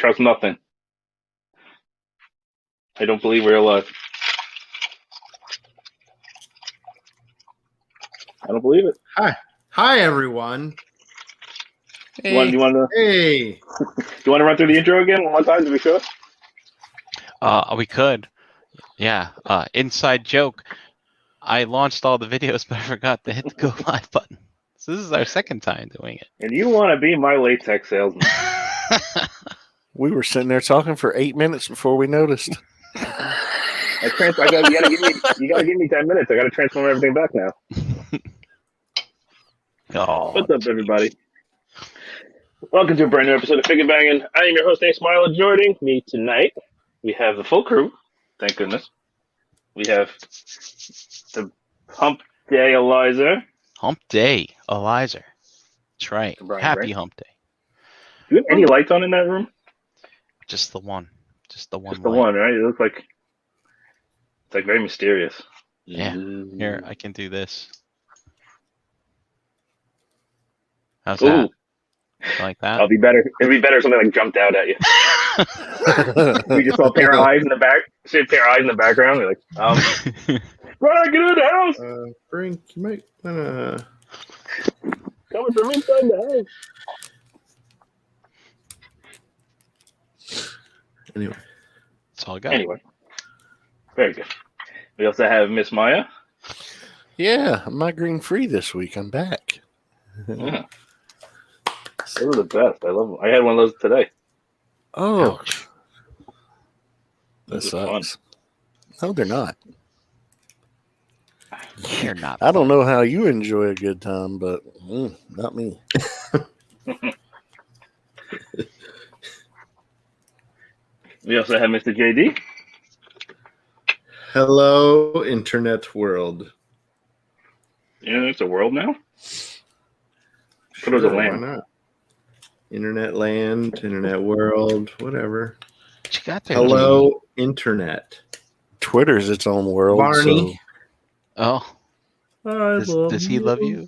trust nothing. I don't believe we're alive. I don't believe it. Hi, everyone. Hey. You want to run through the intro again one more time to be sure? We could. Yeah. Inside joke. I launched all the videos, but I forgot to hit the go live button. So this is our second time doing it. And you want to be my latex salesman. We were sitting there talking for 8 minutes before we noticed. You gotta give me 10 minutes. I gotta transform everything back now. Oh. What's up, everybody? Welcome to a brand new episode of FIGGAH Bangin. I am your host, Nate Smile. Joining me tonight, we have the full crew. Thank goodness. We have the Hump Day Eliza. Hump Day, Eliza. That's right. Brian, Happy right? Hump Day. Do you have any lights on in that room? Just the one. Just the one. Just the one, right? It looks like it's like very mysterious. Yeah. Here, I can do this. How's that? Ooh. Like that? It'd be better if something like jumped out at you. We just saw a pair of eyes in the back. See a pair of eyes in the background. You're like, Brian, get in the house. Frank, you might wanna Coming from inside the house. anyway. That's all I got. Anyway, very good. We also have Miss Maya. Yeah, I'm migraine free this week. I'm back. Yeah. Those are the best. I love them. I had one of those today. Oh, Ouch. that Those are fun. sucks. No, they're not. You're not. I don't know how you enjoy a good time, but not me. We also have Mr. JD. Hello, internet world. Yeah, it's a world now. What was a Why land? not? Internet land, internet world, whatever. What you got there, Hello, internet. Twitter's its own world. Barney. Oh, I does he love you?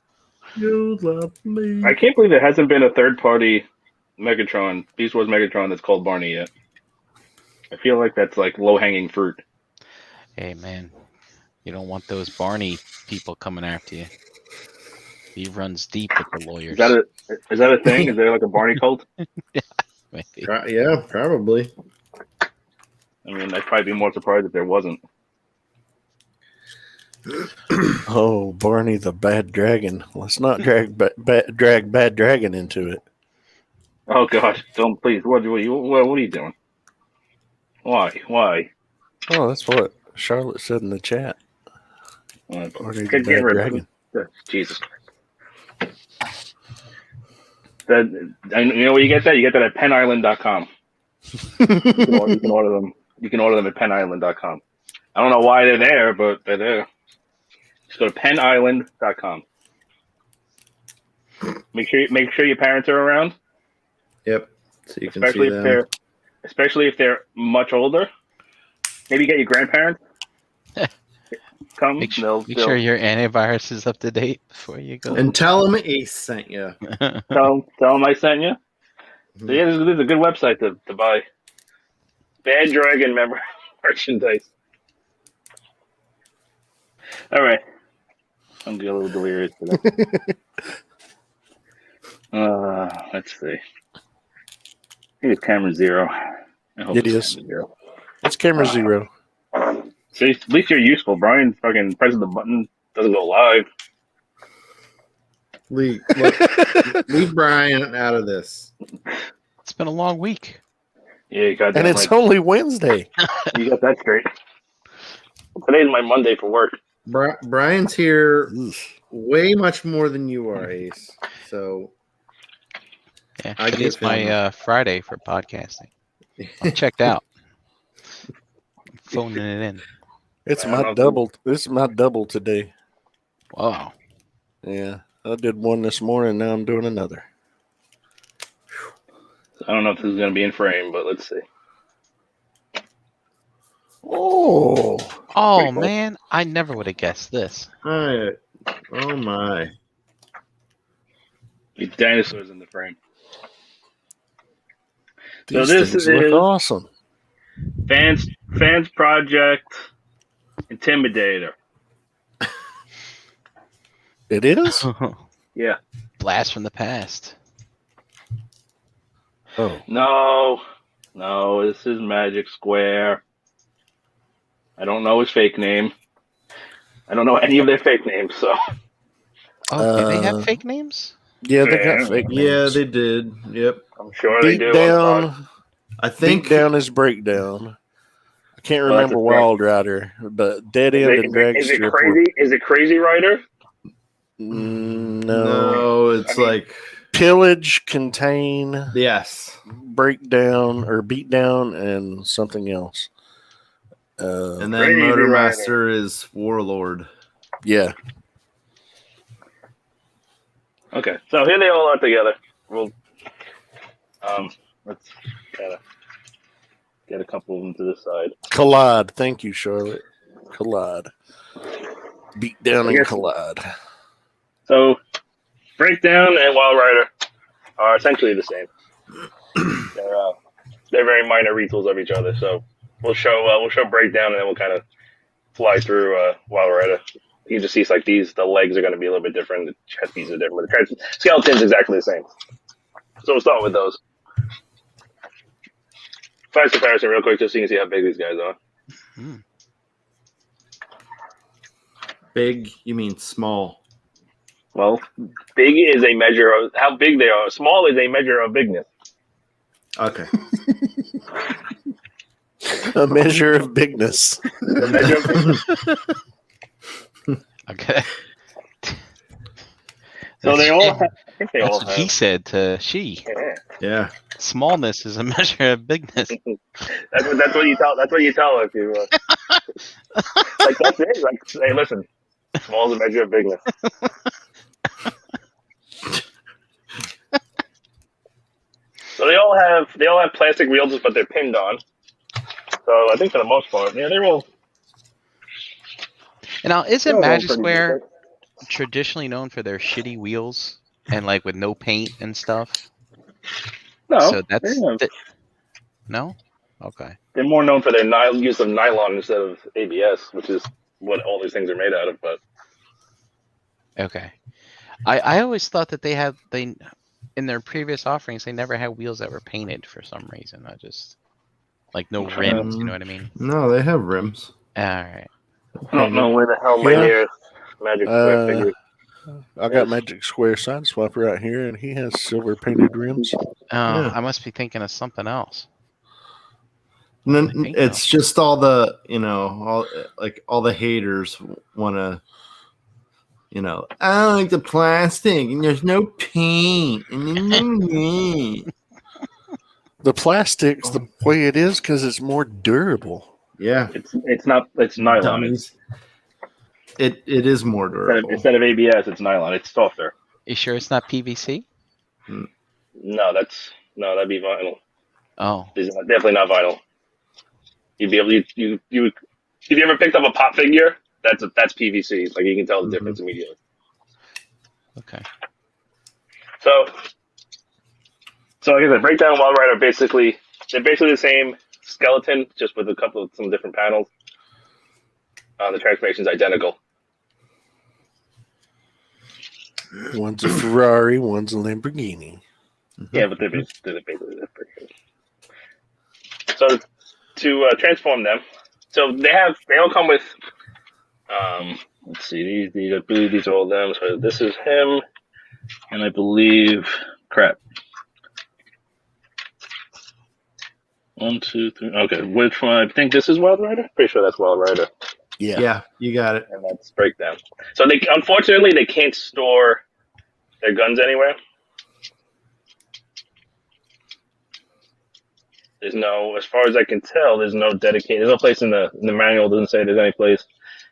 You love me. I can't believe there hasn't been a third-party Megatron, Beast Wars Megatron that's called Barney yet. I feel like that's like low-hanging fruit. Hey, man. You don't want those Barney people coming after you. He runs deep with the lawyers. Is that a thing? Is there like a Barney cult? Maybe. Yeah, probably. I mean, I'd probably be more surprised if there wasn't. Oh, Barney the Bad Dragon. Let's not drag Bad Dragon into it. Oh gosh, don't please. What are you doing? Why? Oh, that's what Charlotte said in the chat. Barney the Get Bad rid Dragon. of it. Jesus Christ. You know where you get that? You get that at penisland.com. You can order them. You can order them at penisland.com. I don't know why they're there, but they're there. Just go to penisland.com. Make sure your parents are around. Yep. So you can see them. Especially if they're much older. Maybe get your grandparents. Come. Make sure your antivirus is up to date before you go. And tell them Ace sent you. Tell them I sent you. So yeah, this is a good website to buy Bad Dragon merchandise. All right, I'm getting a little delirious today. Let's see. I think it's camera 0. I hope It it's is. camera 0. It's camera 0. See, at least you're useful. Brian fucking presses the button, doesn't go live. Leave Brian out of this. It's been a long week. Yeah, you got that. And it's right. only Wednesday. You got that straight. Today's my Monday for work. Brian's here way much more than you are, Ace. So Yeah, I today's give him- my Friday for podcasting. I'm checked out. I'm phoning it in. It's I don't my know. double. This is my double today. Wow. Yeah, I did one this morning. Now I'm doing another. I don't know if this is going to be in frame, but let's see. Oh, Oh cool. man, I never would have guessed this. oh my. The dinosaurs in the frame. So These this things is look awesome. Fans Project Intimidator. It is? Yeah. Blast from the past. Oh. No, this is Magic Square. I don't know his fake name. I don't know any of their fake names, so. Oh, do they have fake names? Yeah, they got fake Yeah, names. they did. Yep. I'm sure they Beat do. Down. I think Beat Down is Breakdown. I can't Well, that's remember a thing. Wild Rider, but Dead End and Drag Is it Strip crazy? Is it Crazy Rider? No. No, it's like Pillage, Contain, yes. Breakdown, or Beat Down, and something else. And then Crazy Motormaster is Warlord. Yeah. Okay, so here they all are together. We'll let's kind of get a couple of them to the side. Collide. Thank you, Charlotte. Collide. Beat Down and Collide. So, Breakdown and Wild Rider are essentially the same. They're very minor retools of each other. So we'll show Breakdown and then we'll kind of fly through Wild Rider. You just see like the legs are going to be a little bit different. The chest pieces are different. The skeleton's exactly the same. So we'll start with those. Size comparison real quick just so you can see how big these guys are. Big, you mean small? Well, big is a measure of how big they are. Small is a measure of bigness. Okay. A measure of bigness. A measure of bigness. Okay. So they all have, I think they That's all what have. he said to she. Yeah. Yeah. Smallness is a measure of bigness. That's what you tell. That's what you tell if you. Like that's it. Like, hey, listen. Small is a measure of bigness. So they all have plastic wheels, but they're pinned on. So I think for the most part, yeah, they're all. And now, isn't they're all Magic pretty Square decent. traditionally known for their shitty wheels and like with no paint and stuff? No, So that's they're, no. Okay. they're more known for their use of nylon instead of ABS, which is what all these things are made out of. But Okay. I always thought that they in their previous offerings they never had wheels that were painted for some reason. I just like no rims. You know what I mean? No, they have rims. All right. I don't know where the hell my Yeah. nearest Magic Square figure. I got Magic Square Sideswiper out here, and he has silver painted rims. Oh, Yeah. I must be thinking of something else. And then I think it's just all the all the haters want to. I don't like the plastic, and there's no paint. The plastic's the way it is because it's more durable. Yeah, It's nylon. dummies. It is more durable. Instead of ABS, it's nylon. It's softer. You sure it's not PVC? No, that'd be vinyl. Oh, It's definitely not vinyl. You'd be able to if you ever picked up a pop figure, that's PVC. Like you can tell the difference immediately. okay. So like I said, Breakdown and Wild Rider they're basically the same skeleton, just with some different panels. The transformation's identical. One's a Ferrari, one's a Lamborghini. Yeah, but they're basically different. So to transform them, so they all come with. Let's see, I believe these are all them. So this is him, and I believe crap. 1, 2, 3. Okay, which one? I think this is Wild Rider. Pretty sure that's Wild Rider, Yeah, you got it. and that's Breakdown. So unfortunately they can't store their guns anywhere. There's no, as far as I can tell, there's no place in the manual. Doesn't say there's any place.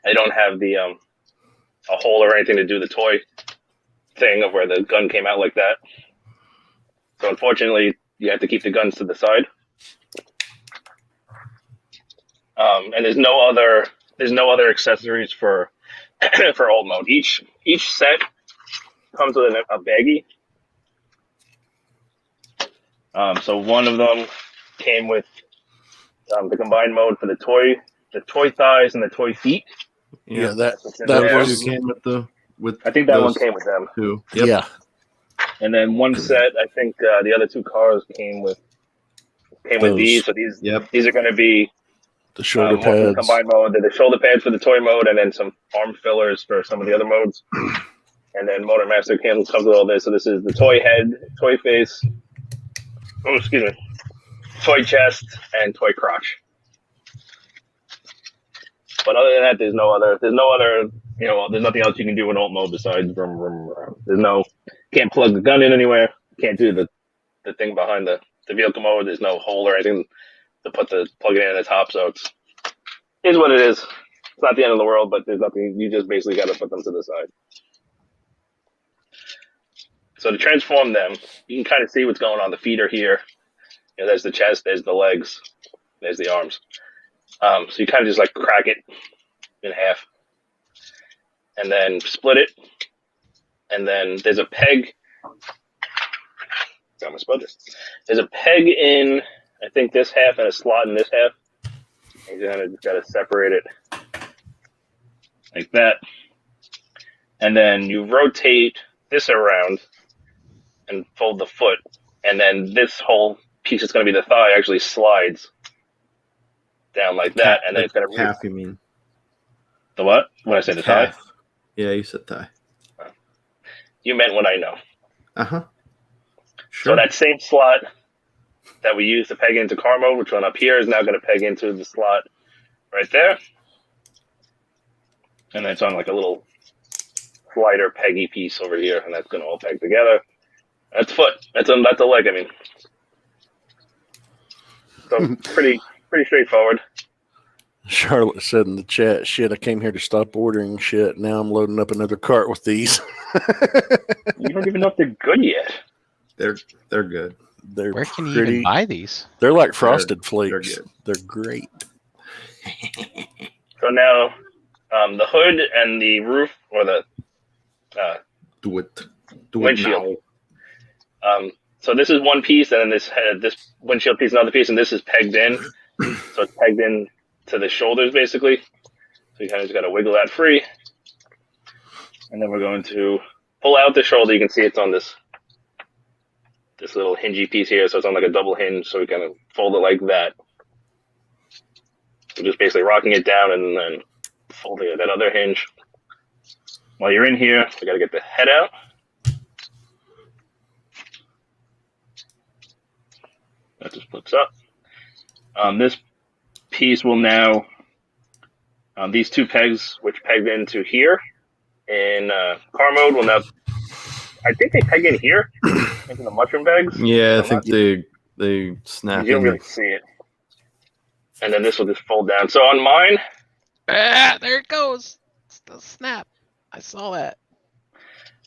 They don't have the a hole or anything to do the toy thing of where the gun came out like that. So unfortunately, you have to keep the guns to the side. And there's no other accessories for for old mode. Each set comes with a baggie. So one of them came with the combined mode for the toy thighs and the toy feet. Yeah, That's what's in that there. was. came with I think that one those came with them. two. Yep. Yeah, And then one set, I think the other two cars came with Those. these. So Yep. these are going to be the shoulder one for the pads. combined mode, the shoulder pads for the toy mode, and then some arm fillers for some of the other modes. And then Motor Master comes with all this. So this is the toy head, toy face. Oh, excuse me. Toy chest and toy crotch. But other than that, there's no other, there's nothing else you can do in alt mode besides vroom, vroom, vroom. Can't plug the gun in anywhere. Can't do the thing behind the vehicle mode. There's no hole or anything to plug it in at the top. So it's what it is. It's not the end of the world, but there's nothing. You just basically got to put them to the side. So to transform them, you can kind of see what's going on. The feet are here. There's the chest. There's the legs. There's the arms. So you kind of just like crack it in half and then split it. And then there's a peg. Got my sponges. There's a peg in, I think, this half and a slot in this half. And you just got to separate it like that. And then you rotate this around and fold the foot. And then this whole piece is going to be the thigh actually slides down like that, and then it's going to calf. You mean the what? When I say the thigh? Yeah, you said thigh. You meant what I know. Sure. So that same slot that we used to peg into car mode, which one up here, is now going to peg into the slot right there, and then it's on like a little slider peggy piece over here, and that's going to all peg together. That's foot. That's a leg. I mean, so pretty straightforward. Charlotte said in the chat, "Shit, I came here to stop ordering shit. Now I'm loading up another cart with these." You don't even know if they're good yet. They're good. They're Where can you pretty, even buy these? They're like frosted flakes. They're good. They're great. So now, the hood and the roof, or the Do it windshield. now. So this is one piece, and then this windshield piece, another piece, and this is pegged in. So it's pegged in to the shoulders, basically. So you kind of just got to wiggle that free. And then we're going to pull out the shoulder. You can see it's on this little hingy piece here. So it's on like a double hinge. So we kind of fold it like that. We're just basically rocking it down and then folding that other hinge. While you're in here, we got to get the head out. That just flips up. This piece will now, these two pegs, which pegged into here in car mode, will now, I think they peg in here into the mushroom bags. Yeah, I think they snap. You don't really see it. And then this will just fold down. So on mine, There it goes. It's the snap. I saw that.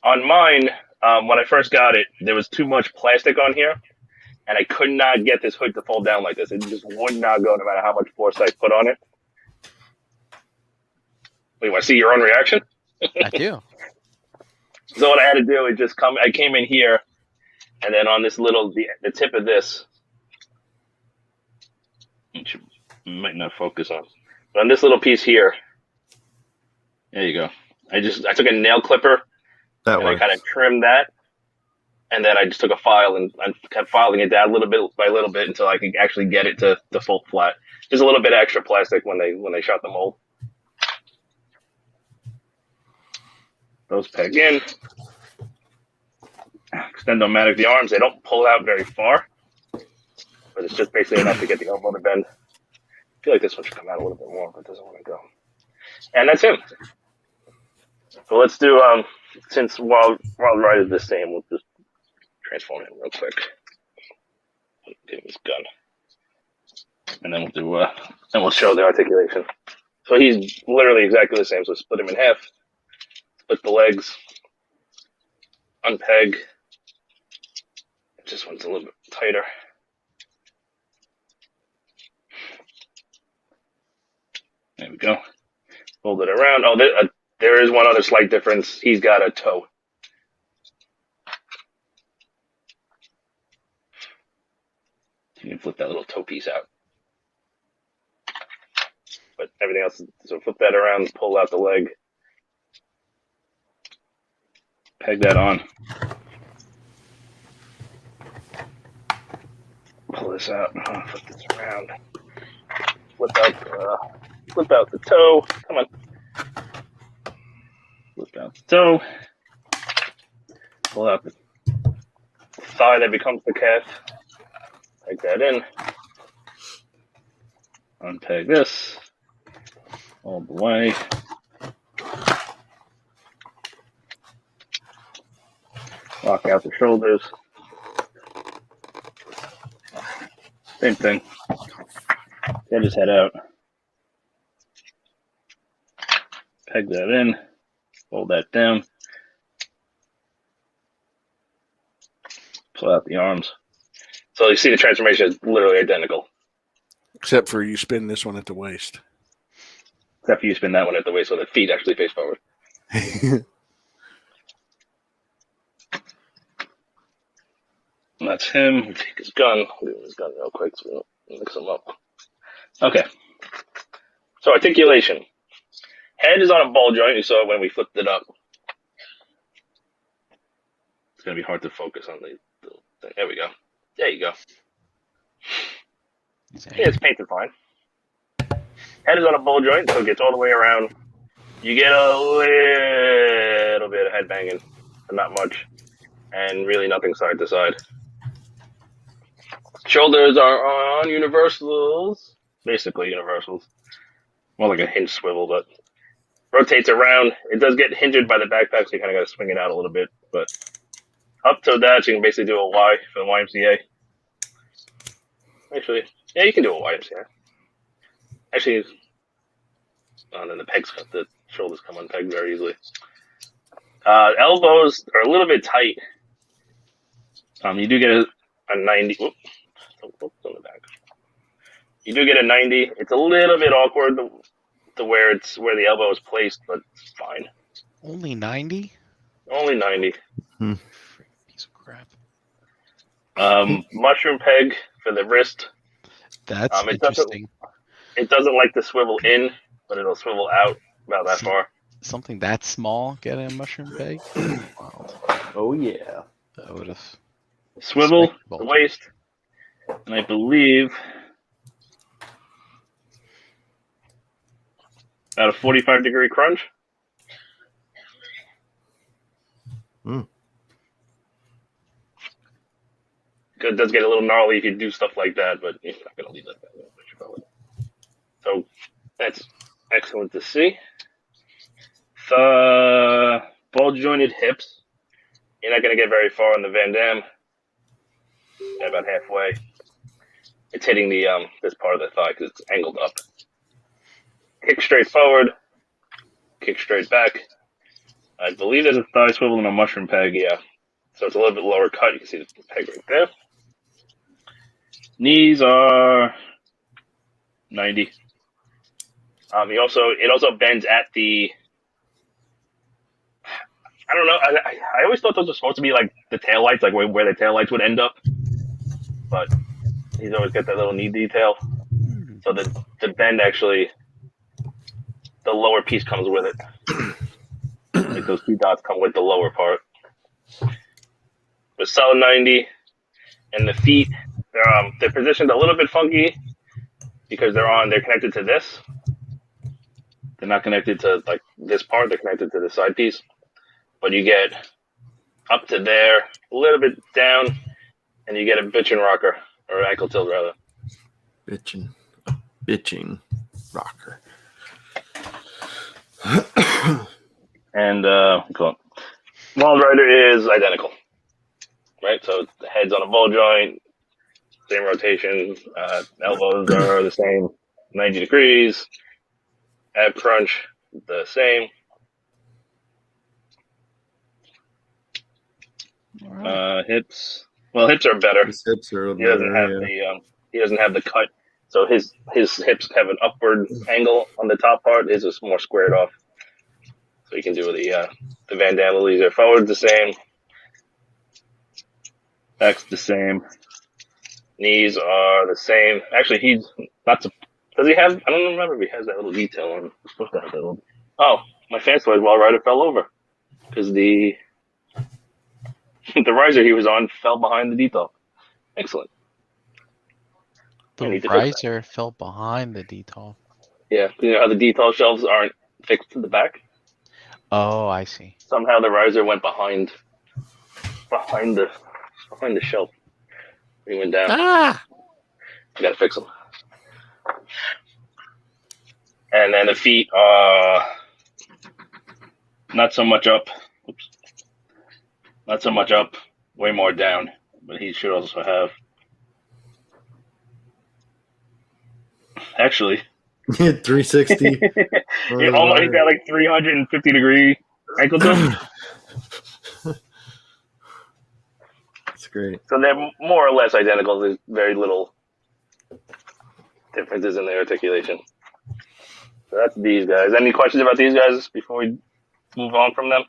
on mine, when I first got it, there was too much plastic on here. And I could not get this hood to fold down like this. It just would not go no matter how much force I put on it. Wait, want to see your own reaction? I do. So what I had to do is I came in here, and then on this the tip of this, which you might not focus on, but on this little piece here, there you go. I took a nail clipper, and I kind of trimmed that. And then I just took a file and kept filing it down little bit by little bit until I could actually get it to fold flat. Just a little bit extra plastic when they shot the mold. Those peg in. Extend-O-Matic the arms. They don't pull out very far, but it's just basically enough to get the elbow to bend. I feel like this one should come out a little bit more, but it doesn't want to go. And that's him. So let's do, since Wild Ride is the same, we'll just transform him real quick. Give him his gun. And then we'll do, and we'll show the articulation. So he's literally exactly the same. So split him in half, split the legs, unpeg. This one's a little bit tighter. There we go. Fold it around. Oh, there is one other slight difference. He's got a toe. You can flip that little toe piece out. But everything else, so flip that around, pull out the leg, peg that on, pull this out, flip this around, flip out the toe, come on, flip out the toe, pull out the thigh that becomes the calf, peg that in, unpeg this, all the way. Lock out the shoulders. Same thing. Get his head out. Peg that in. Fold that down. Pull out the arms. So you see the transformation is literally identical. Except for you spin this one at the waist. Except for you spin that one at the waist so the feet actually face forward. And that's him. We'll take his gun. We'll do his gun real quick so we don't mix them up. Okay. So articulation. Head is on a ball joint. You saw it when we flipped it up. It's going to be hard to focus on the thing. There we go. There you go. Yeah, it's painted fine. Head is on a ball joint, so it gets all the way around. You get a little bit of head banging, but not much. And really nothing side to side. Shoulders are on universals, basically universals. More like a hinge swivel, but rotates around. It does get hinged by the backpack, so you kind of got to swing it out a little bit. But up to that, you can basically do a Y for the YMCA. Actually, yeah, you can do a YMCA. Actually, and then the shoulders come unpegged very easily. Elbows are a little bit tight. You do get a 90. Whoops, on the back. You do get a 90. It's a little bit awkward to where the elbow is placed, but it's fine. Only 90? Only 90. Piece of crap. Mushroom peg for the wrist. That's interesting. It doesn't like to swivel in, but it'll swivel out about that far. Something that small getting a mushroom peg? Wow. Oh yeah. That would have. Swivel, the waist, and I believe about a 45-degree crunch. It does get a little gnarly if you do stuff like that, but you're not going to leave that way. So that's excellent to see. The ball jointed hips. You're not going to get very far on the Van Damme. About halfway. It's hitting the this part of the thigh because it's angled up. Kick straight forward. Kick straight back. I believe there's a thigh swivel and a mushroom peg, yeah. So it's a little bit lower cut. You can see the peg right there. Knees are 90. It also bends at the. I don't know. I always thought those were supposed to be like the taillights, like where the taillights would end up. But he's always got that little knee detail. So the bend actually, the lower piece comes with it. Like those two dots come with the lower part. But solid 90, and the feet, they're positioned a little bit funky because they're connected to this. They're not connected to like this part. They're connected to the side piece. But you get up to there, a little bit down, and you get a bitchin' rocker, or ankle tilt rather. Bitching rocker. And Wild Rider is identical, right? So the head's on a ball joint, same rotation, elbows are the same, 90 degrees, ab crunch, the same. Hips. Well, hips are better. His hips are He doesn't have he doesn't have the cut, so his hips have an upward angle on the top part. His is more squared off. So you can do the Van Damme Lilies are forward the same, back's the same, Knees are the same. Actually, he's not. Does he have? I don't remember if he has that little detail on. He's supposed to have that little. Oh, my Fansloid Wall Rider fell over because the the riser he was on fell behind the detail. Excellent. I need The to fix that. riser fell behind the detail. Yeah, you know how the detail shelves aren't fixed to the back. Oh, I see. Somehow the riser went behind the shelf. He went down. Ah! I gotta fix them. And then the feet are not so much up. Oops. Not so much up. Way more down. But he should also have. Actually. 360. He's got like 350 degree ankle toe. That's great. So they're more or less identical. There's very little differences in their articulation. So that's these guys. Any questions about these guys before we move on from them?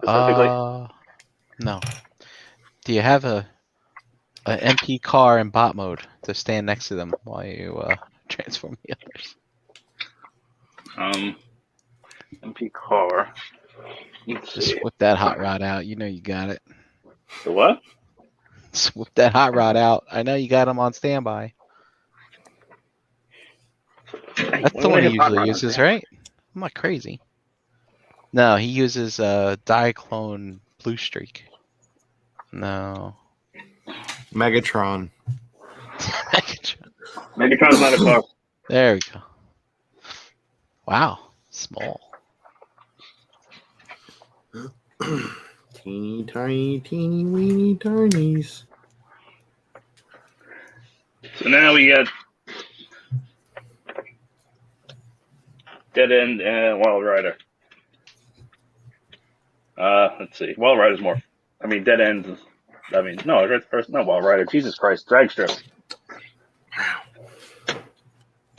Specifically? No. Do you have a MP car in bot mode to stand next to them while you transform the others? MP car. Just whip that hot rod out. You know you got it. The what? Just whip that hot rod out. I know you got him on standby. That's the one he usually uses, right? I'm not crazy. No, he uses Diaclone Blue Streak. No. Megatron. Megatron's not a car. There we go. Wow. Small. Teeny tiny, teeny weeny tinies. So now we got Dead End and Wild Rider. Let's see. Wild Rider's more. I mean, Dead End. I mean, no, it's right first. Not Wild Rider. Jesus Christ. Drag Strip.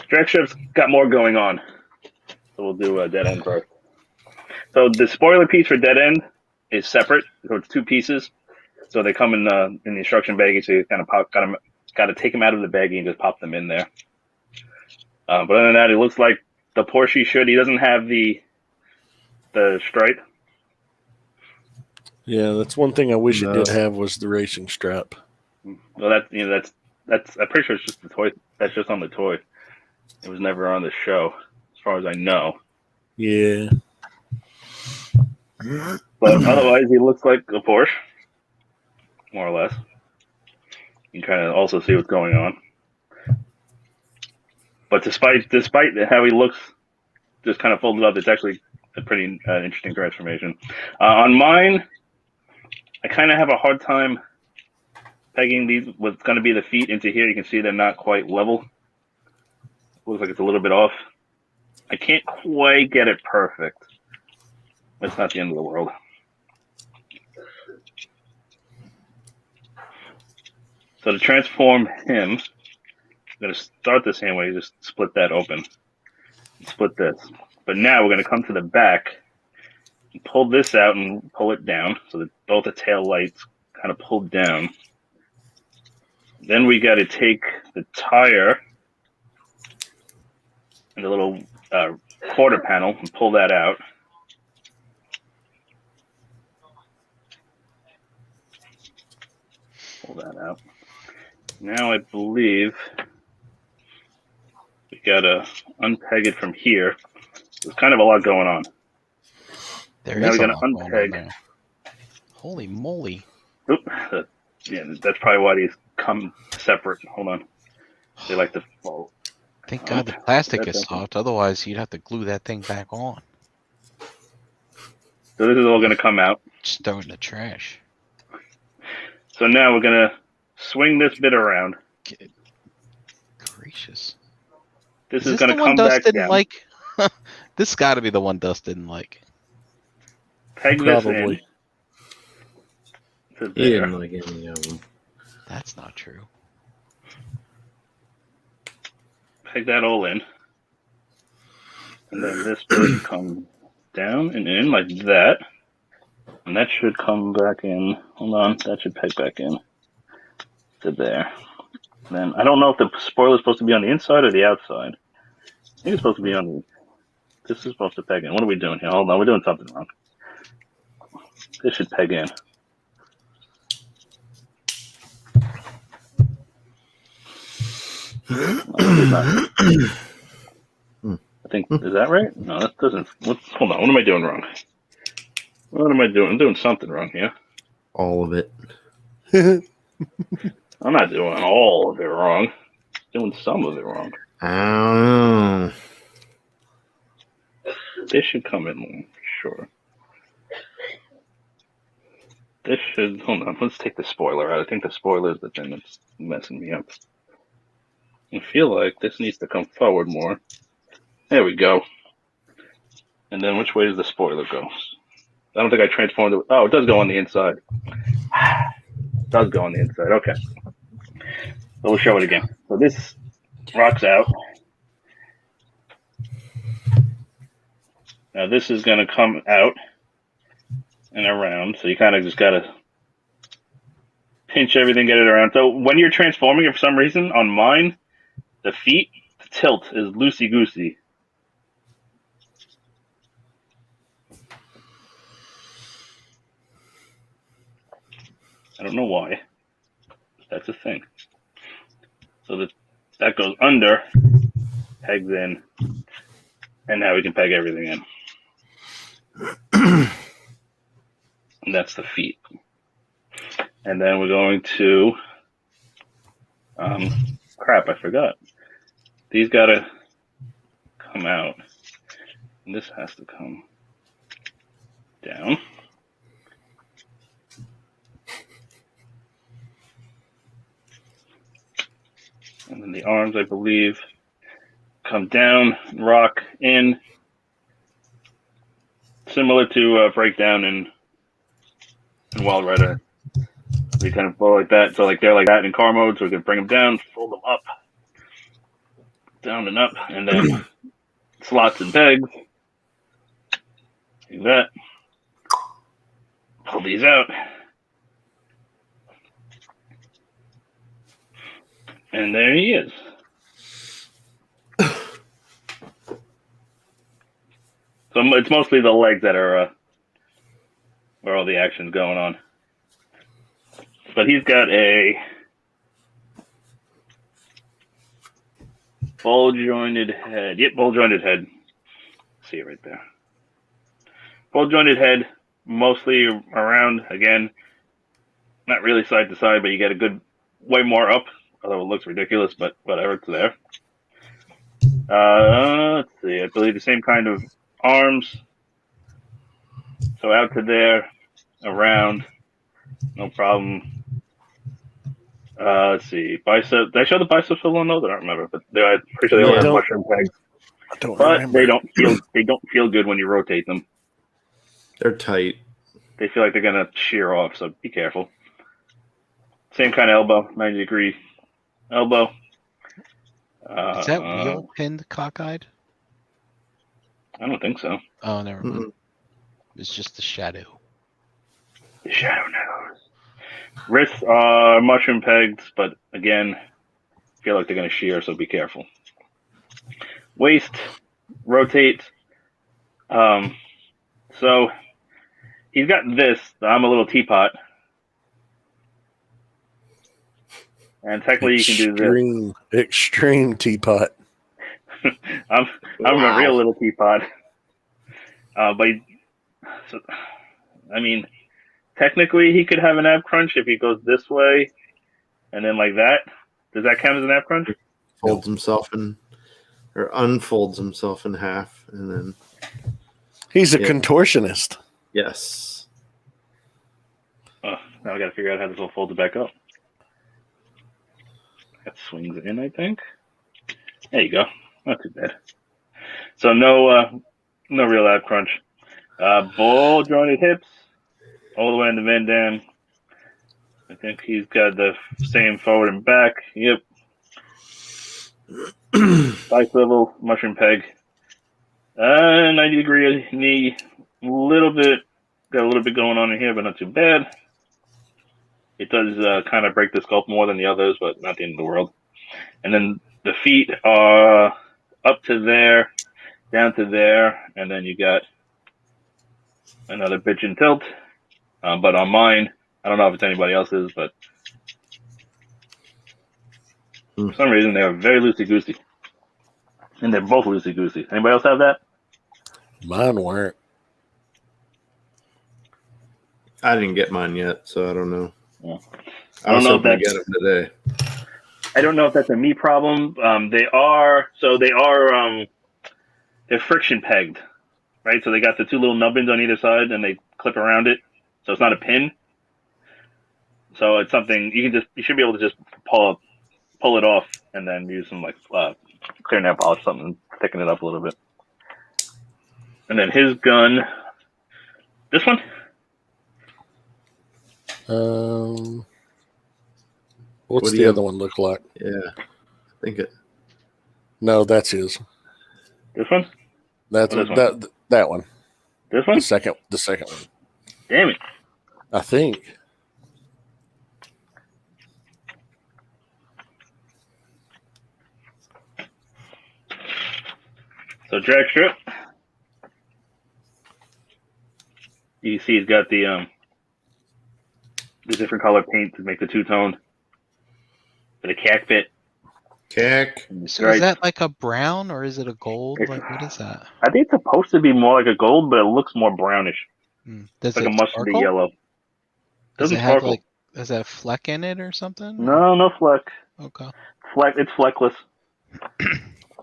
Drag Strip's got more going on. So we'll do Dead End first. So the spoiler piece for Dead End is separate. So it's two pieces. So they come in the instruction baggie. So you kind of got to take them out of the baggie and just pop them in there. But other than that, it looks like the Porsche should. He doesn't have the stripe. Yeah, that's one thing I wish it did have was the racing strap. Well, that's I'm pretty sure it's just the toy. That's just on the toy. It was never on the show, as far as I know. Yeah. But otherwise, he looks like a Porsche, more or less. You can kind of also see what's going on. But despite how he looks, just kind of folded up, it's actually a pretty interesting transformation. On mine, I kind of have a hard time pegging these. What's going to be the feet into here? You can see they're not quite level. Looks like it's a little bit off. I can't quite get it perfect. It's not the end of the world. So to transform him, I'm going to start the same way. Just split that open. Split this. But now we're going to come to the back and pull this out and pull it down so that both the tail lights kind of pulled down. Then we got to take the tire and the little quarter panel and pull that out. Pull that out. Now I believe we gotta unpeg it from here. There's kind of a lot going on. Now we're gonna unpeg. Holy moly! Oop, yeah, that's probably why these come separate. Hold on. They like to fall. Thank God the plastic is soft. Otherwise, you'd have to glue that thing back on. So this is all gonna come out. Just throw it in the trash. So now we're gonna swing this bit around. Good gracious! This is gonna come back down. Like? This has got to be the one Dust didn't like. Peg Probably. this in. He didn't like any of them. That's not true. Peg that all in. And then this should come down and in like that. And that should come back in. Hold on, that should peg back in. to there. Then I don't know if the spoiler is supposed to be on the inside or the outside. I think it's supposed to be on the. This is supposed to peg in. What are we doing here? Hold on, we're doing something wrong. This should peg in. I think, is that right? No, that doesn't. Hold on, what am I doing wrong? What am I doing? I'm doing something wrong here. All of it. I'm not doing all of it wrong. I'm doing some of it wrong. I don't know. This should come in more, sure. This should, hold on, let's take the spoiler out. I think the spoiler is the thing that's messing me up. I feel like this needs to come forward more. There we go. And then which way does the spoiler go? I don't think I transformed it. Oh, it does go on the inside. It does go on the inside, okay. So we'll show it again. So this rocks out. Now this is going to come out and around, so you kind of just got to pinch everything, get it around. So when you're transforming it, for some reason, on mine, the feet, the tilt is loosey-goosey. I don't know why. That's a thing. So that goes under, pegs in, and now we can peg everything in. And that's the feet. And then we're going to, crap, I forgot. These gotta come out. And this has to come down. And then the arms, I believe, come down, rock in, similar to Breakdown and Wild Rider. We kind of go like that. So like they're like that in car mode, so we can bring them down, fold them up, down and up, and then slots and pegs. Do that. Pull these out. And there he is. So it's mostly the legs that are where all the action's going on. But he's got a ball-jointed head. Yep, ball-jointed head. See it right there. Ball-jointed head, mostly around, again, not really side to side, but you get a good, way more up. Although it looks ridiculous, but whatever, it's there. Let's see, I believe the same kind of arms. So out to there, around, no problem. Let's see, bicep. Did I show the biceps for one? No, I don't remember, but I'm pretty sure they all have mushroom pegs. I don't But remember. they don't feel good when you rotate them. They're tight. They feel like they're gonna shear off, so be careful. Same kind of elbow, 90-degree elbow. Is that wheel pinned cockeyed? I don't think so. Oh, never mind. Mm-mm. It's just the shadow. The shadow nose. Wrists are mushroom pegs, but again, feel like they're going to shear, so be careful. Waist, rotate. So he's got this. I'm a little teapot. And technically you can do this. Extreme teapot. I'm a real little teapot. But so, I mean, technically he could have an ab crunch if he goes this way and then like that. Does that count as an ab crunch? Folds himself in, or unfolds himself in half, and then He's a contortionist. yes. Oh, now I got to figure out how this will fold it back up. That swings in, I think. There you go. Not too bad. So no real ab crunch. Ball jointed hips, all the way in the Van Dam. I think he's got the same forward and back. Yep. Bike level, mushroom peg. 90-degree knee. Got a little bit going on in here, but not too bad. It does kind of break the sculpt more than the others, but not the end of the world. And then the feet are up to there, down to there, and then you got another bitch and tilt. But on mine, I don't know if it's anybody else's, but for some reason they are very loosey-goosey. And they're both loosey-goosey. Anybody else have that? Mine weren't. I didn't get mine yet, so I don't know. Yeah. I don't know if I get them today. I don't know if that's a me problem. They're friction pegged, right? So they got the two little nubbins on either side, and they clip around it. So it's not a pin. So it's something you should be able to just pull it off, and then use some like clear nail polish, something, thicken it up a little bit. And then his gun, this one. What's the other one look like? Yeah, I think it. No, that's his. This one. That one. This one. The second one. Damn it! I think. So drag strip. You can see he's got the different color paint to make the two-tone. For the cack bit. Cack. So is that like a brown or is it a gold? Like what is that? I think it's supposed to be more like a gold, but it looks more brownish. Does like it a mustardy sparkle? yellow. Does Doesn't it have sparkle. does that fleck in it or something? No fleck. Okay. It's fleckless.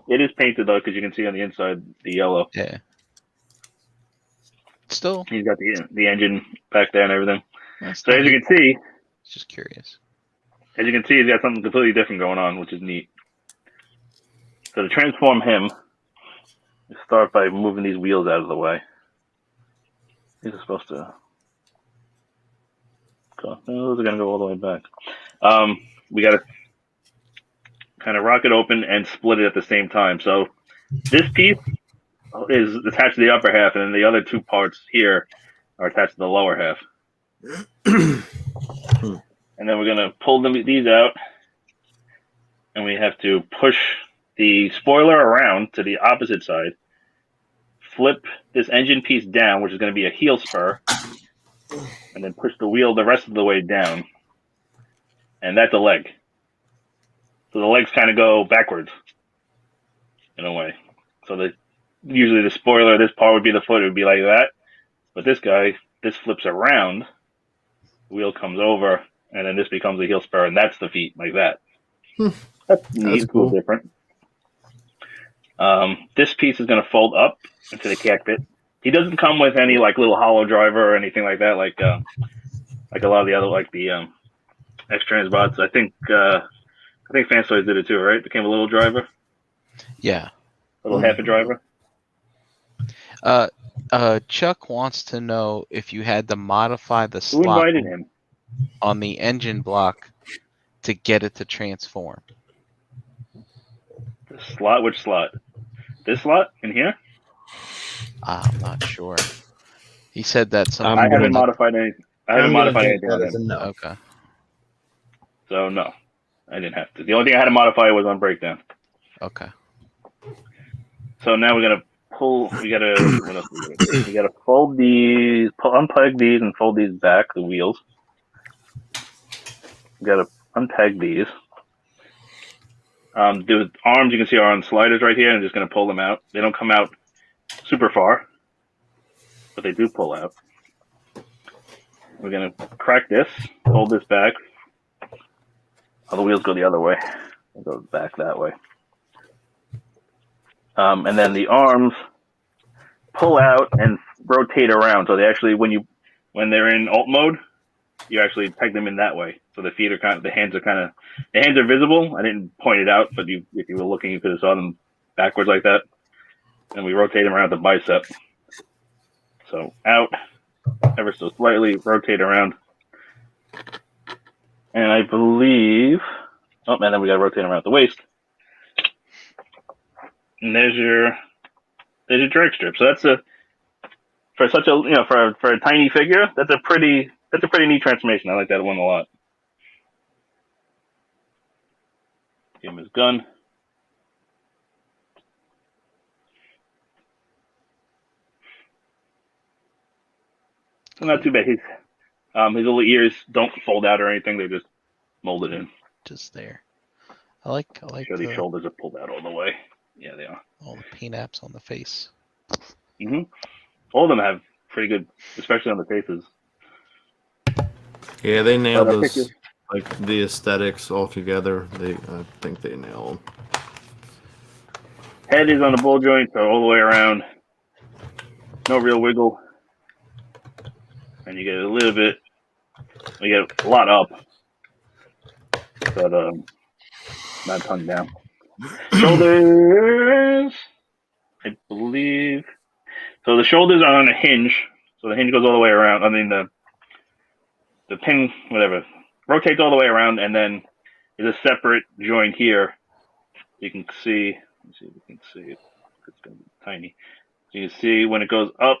It is painted though, because you can see on the inside the yellow. Yeah. Still. He's got the engine back there and everything. That's So as you can see, just curious. he's got something completely different going on, which is neat. So to transform him, you start by moving these wheels out of the way. These are supposed to go. No, those are going to go all the way back. We got to kind of rock it open and split it at the same time. So this piece is attached to the upper half, and then the other two parts here are attached to the lower half. And then we're going to pull these out, and we have to push the spoiler around to the opposite side, flip this engine piece down, which is going to be a heel spur, and then push the wheel the rest of the way down. And that's a leg. So the legs kind of go backwards in a way. So usually the spoiler, this part would be the foot, it would be like that. But this flips around, the wheel comes over, and then this becomes a heel spur, and that's the feet, like that. That's neat. That's cool. Different. This piece is going to fold up into the cockpit. He doesn't come with any like little hollow driver or anything like that, like a lot of the other like the X-Trans bots. I think Fansoys did it too, right? Became a little driver. Yeah. A little half a driver. Chuck wants to know if you had to modify the Who slot invited him? on the engine block to get it to transform. The slot? Which slot? This slot in here? I'm not sure. He said that some. I haven't modified anything. I haven't modified anything on him. No. Okay. So no, I didn't have to. The only thing I had to modify was on breakdown. Okay. So now we're gonna pull. We gotta fold these, unpeg these, and fold these back. The wheels. We gotta unpeg these. The arms you can see are on sliders right here, and I'm just gonna pull them out. They don't come out super far, but they do pull out. We're gonna crack this, hold this back. All the wheels go the other way. It goes back that way. And then the arms pull out and rotate around. So they actually, when they're in alt mode, you actually peg them in that way. So the feet are the hands are visible. I didn't point it out, but if you were looking, you could have saw them backwards like that. And we rotate them around the bicep. So out, ever so slightly, rotate around. And I believe, and then we got to rotate around the waist. And there's your drag strip. So that's for a tiny figure, that's a pretty neat transformation. I like that one a lot. Give him his gun. So not too bad. His little ears don't fold out or anything. They're just molded in. Just there. I like Sure, these shoulders are pulled out all the way. Yeah, they are. all the paint apps on the face. All of them have pretty good, especially on the faces. Yeah, they nailed But I this. think Like the aesthetics altogether. I think they nailed. head is on the ball joint, so all the way around. No real wiggle. And you get a little bit, you get a lot up, but not a ton down. Shoulders, I believe. So the shoulders are on a hinge. So the hinge goes all the way around. I mean, the pin, whatever, rotates all the way around, and then there's a separate joint here. You can see. Let me see if you can see it. It's going to be tiny. So you can see when it goes up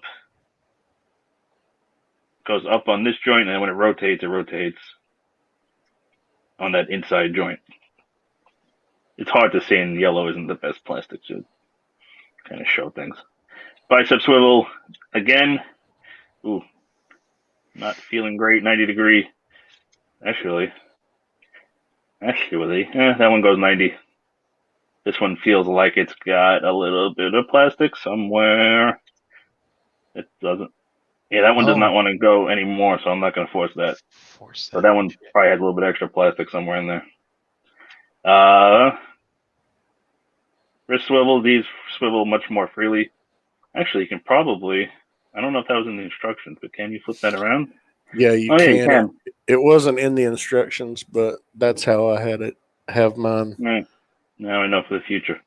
on this joint, and then when it rotates on that inside joint. It's hard to see, and yellow isn't the best plastic to kind of show things. Bicep swivel again. Ooh, not feeling great. 90 degree. Actually, that one goes 90. This one feels like it's got a little bit of plastic somewhere. It doesn't. Yeah, that one does not want to go anymore, so I'm not going to force that. So that one probably has a little bit extra plastic somewhere in there. Wrist swivel, these swivel much more freely. Actually, you can probably, I don't know if that was in the instructions, but can you flip that around? Yeah, you Oh, can. yeah, you can. It wasn't in the instructions, but that's how I have mine. Right. Now I know for the future.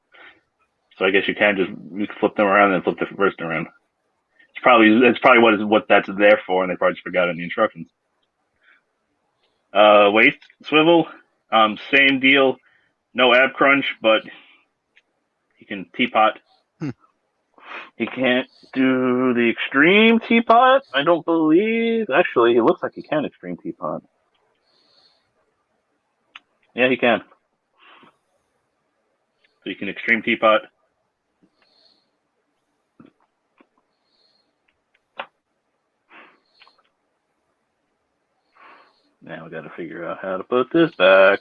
So I guess you can flip them around and flip the wrist around. It's probably what that's there for, and they probably just forgot it in the instructions. Waist swivel, same deal. No ab crunch, but you can teapot. He can't do the extreme teapot, I don't believe. Actually, he looks like he can extreme teapot. Yeah, he can. So you can extreme teapot. Now we got to figure out how to put this back.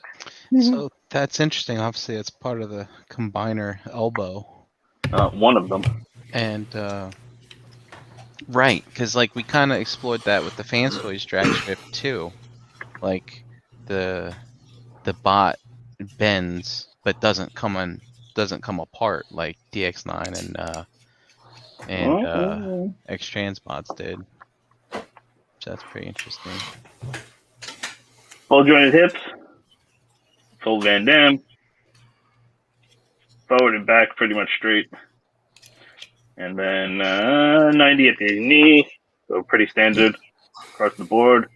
So that's interesting. Obviously, it's part of the combiner elbow. One of them. And right, because like we kind of explored that with the Fans Toys drag strip too. Like the bot bends but doesn't come apart like DX9 and X-Trans bots did. So that's pretty interesting. Full jointed hips. Full Van Dam. Forward and back pretty much straight. And then 90 at the knee. So pretty standard across the board.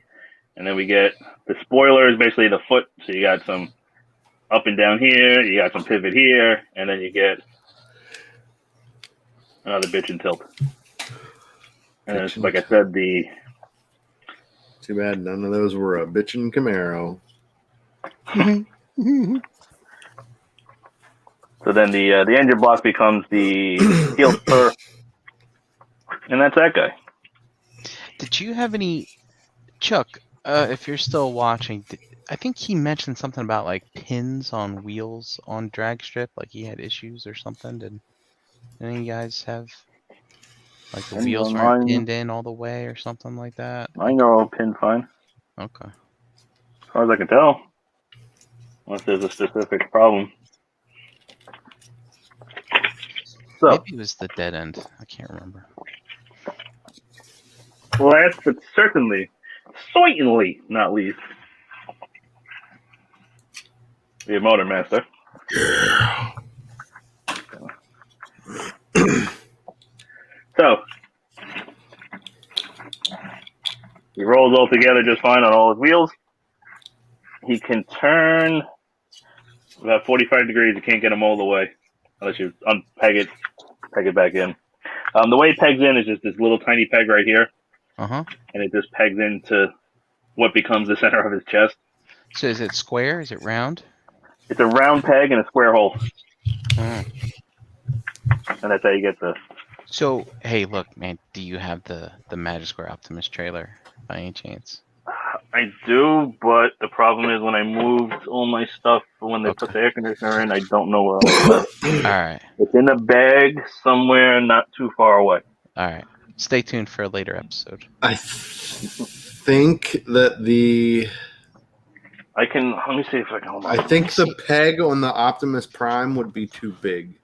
And then we get the spoiler is basically the foot. So you got some up and down here. You got some pivot here. And then you get another bitch and tilt. And then, like I said, Too bad none of those were a bitchin' Camaro. So then the engine block becomes the heel spur. And that's that guy. Did you have any, Chuck, if you're still watching, I think he mentioned something about like pins on wheels on drag strip, like he had issues or something. Did any of you guys have like the wheels aren't pinned in all the way or something like that? I know pinned fine. Okay. As far as I can tell. Unless there's a specific problem. So, maybe it was the dead end. I can't remember. Last but certainly not least, the Motor Master. Yeah. So, he rolls all together just fine on all his wheels. He can turn about 45 degrees. You can't get him all the way unless you unpeg it, peg it back in. The way it pegs in is just this little tiny peg right here. Uh-huh. And it just pegs into what becomes the center of his chest. So is it square? Is it round? It's a round peg and a square hole, Hmm. and that's how you get the. So, hey, look, man, do you have the Magic Square Optimus trailer by any chance? I do, but the problem is when I moved all my stuff when they put the air conditioner in, I don't know where all it's at. All right. It's in a bag somewhere not too far away. All right. Stay tuned for a later episode. I think that I can. Let me see if I can hold on. I think the peg on the Optimus Prime would be too big.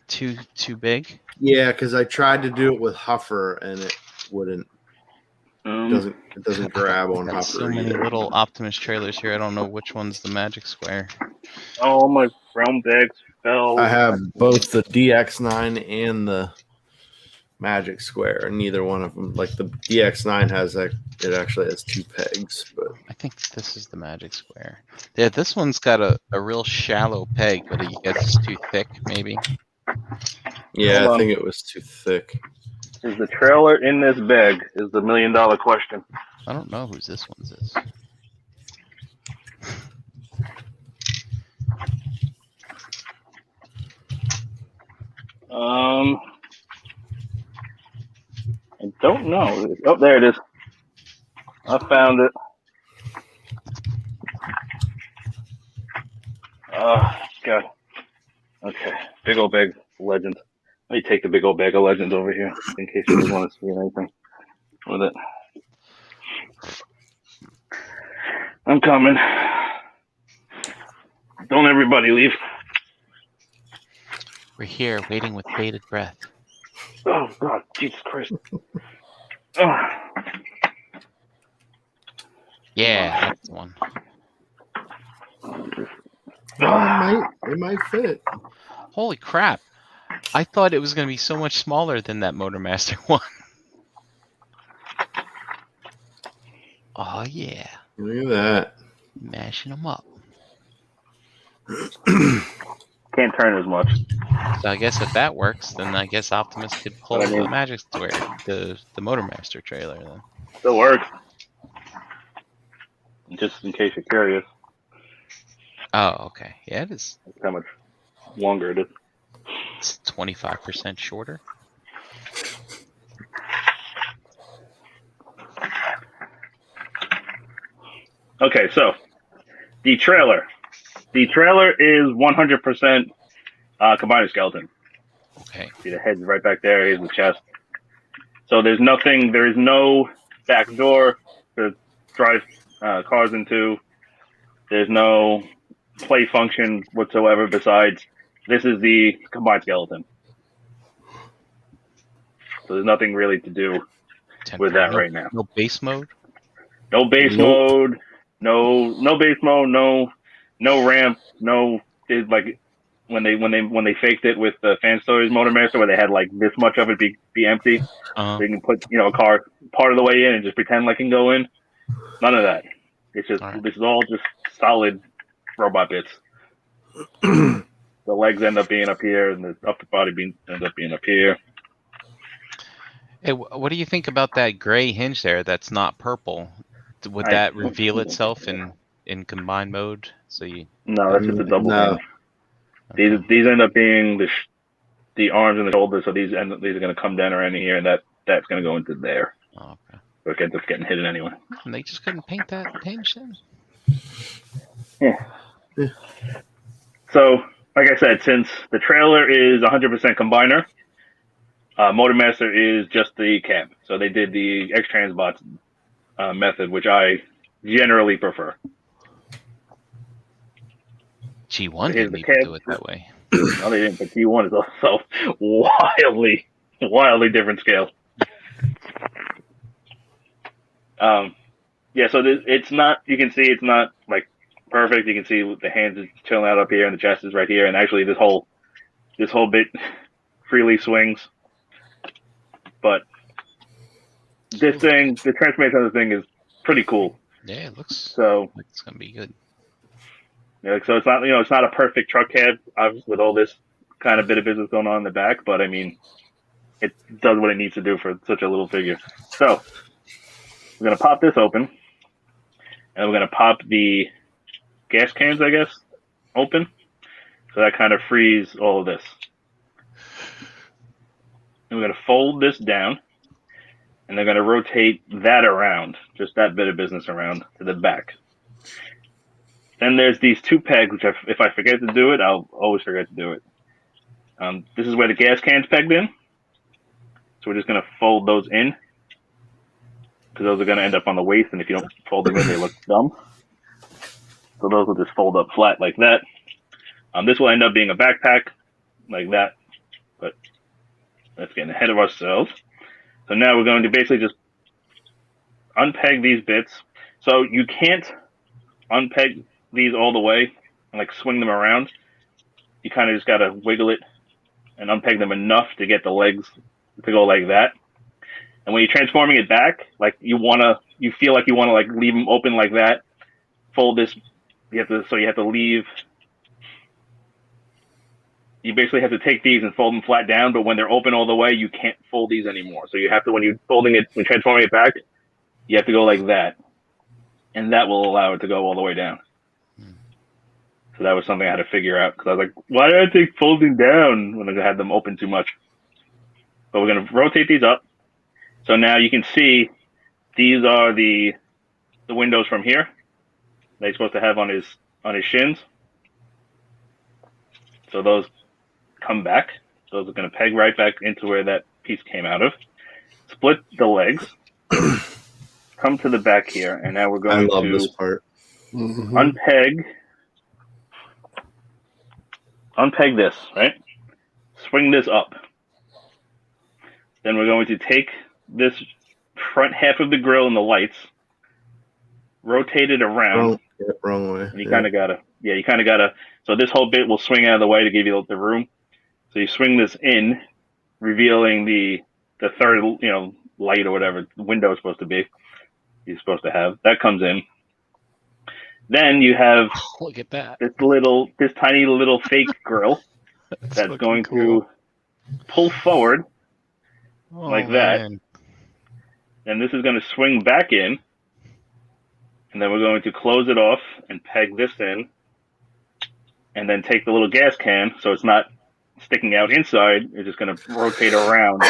Too big? Yeah, because I tried to do it with Huffer and it wouldn't. It doesn't grab on Got Huffer. so many little Optimus trailers here. I don't know which one's the Magic Square. Oh, my brown bags fell. I have both the DX9 and the Magic Square, and neither one of them. Like the DX9 has it actually has two pegs, but I think this is the Magic Square. Yeah, this one's got a real shallow peg, but I guess it's too thick, maybe. yeah, Hold I on. think it was too thick. Is the trailer in this bag? Is the $1 million question. I don't know whose this one's is. I don't know. Oh, there it is. I found it. Oh, God. Okay. Big old bag of Legends. Let me take the big old bag of Legends over here in case you guys want to see anything with it. I'm coming. Don't everybody leave. We're here waiting with bated breath. Oh, God. Jesus Christ. Oh. Yeah, that's the one. It might fit. Holy crap. I thought it was going to be so much smaller than that Motormaster one. Oh, yeah. Look at that. Mashing them up. Can't turn as much. So I guess if that works, then I guess Optimus could pull But I mean- the Magic Square, the Motormaster trailer then. Still works. Just in case you're curious. Oh, okay. Yeah, it is. That's how much longer it is. It's 25% shorter. Okay, so the trailer. The trailer is 100% combiner skeleton. Okay. See the head's right back there. Here's the chest. So there is no back door to drive cars into. There's no play function whatsoever besides this is the combined skeleton. So there's nothing really to do with that right now. No base mode? No base mode. No base mode. No ramp. No. It's like when they faked it with the Fan Stories Motormaster, where they had like this much of it be empty. They can put a car part of the way in and just pretend like it can go in. None of that. It's just This is all just solid robot bits. The legs end up being up here, and the upper body ends up being up here. Hey, what do you think about that gray hinge there that's not purple? Would that reveal itself in combined mode? No, that's just a double No. hinge. These end up being the arms and the shoulders, so these are going to come down around here, and that's going to go into there. Oh, okay. So it ends up getting hidden anyway. And they just couldn't paint that hinge then? Yeah. So, like I said, since the trailer is 100% combiner, Motormaster is just the cab. So they did the X-Transbots method, which I generally prefer. G1 didn't even do it that way. No, they didn't, but G1 is also wildly different scale. Yeah, so it's not, you can see it's not like perfect. You can see the hands is chilling out up here and the chest is right here. And actually this whole bit freely swings. But this thing, the transformation of the thing is pretty cool. Yeah, it looks so like it's going to be good. Yeah, so it's not, it's not a perfect truck cab, obviously, with all this kind of bit of business going on in the back, but I mean, it does what it needs to do for such a little figure. So we're going to pop this open, and we're going to pop the gas cans, I guess, open. So that kind of frees all of this. And we're going to fold this down, and they're going to rotate that around, just that bit of business around to the back. Then there's these 2 pegs, which if I forget to do it, I'll always forget to do it. This is where the gas can's pegged in. So we're just going to fold those in, because those are going to end up on the waist, and if you don't fold them in, they look dumb. So those will just fold up flat like that. This will end up being a backpack like that, but that's getting ahead of ourselves. So now we're going to basically just unpeg these bits. So you can't unpeg these all the way and like swing them around. You kind of just got to wiggle it and unpeg them enough to get the legs to go like that. And when you're transforming it back, like you feel like you want to like leave them open like that. Fold this. You have to leave. You basically have to take these and fold them flat down, but when they're open all the way, you can't fold these anymore. So you have to, when transforming it back, you have to go like that. And that will allow it to go all the way down. So that was something I had to figure out, because I was like, why did I take folding down when I had them open too much? But we're going to rotate these up. So now you can see these are the windows from here that he's supposed to have on his shins. So those come back. Those are going to peg right back into where that piece came out of. Split the legs. Come to the back here, and now we're going to this part. unpeg this, right? Swing this up. Then we're going to take this front half of the grill and the lights, rotate it around. Wrong way. And you kind of gotta. So this whole bit will swing out of the way to give you the room. So you swing this in, revealing the third, light or whatever the window is supposed to be. You're supposed to have that comes in. Then you have Look at that. this tiny little fake grill that's going to pull forward like that. And this is going to swing back in. And then we're going to close it off and peg this in. And then take the little gas can, so it's not sticking out inside. It's just going to rotate around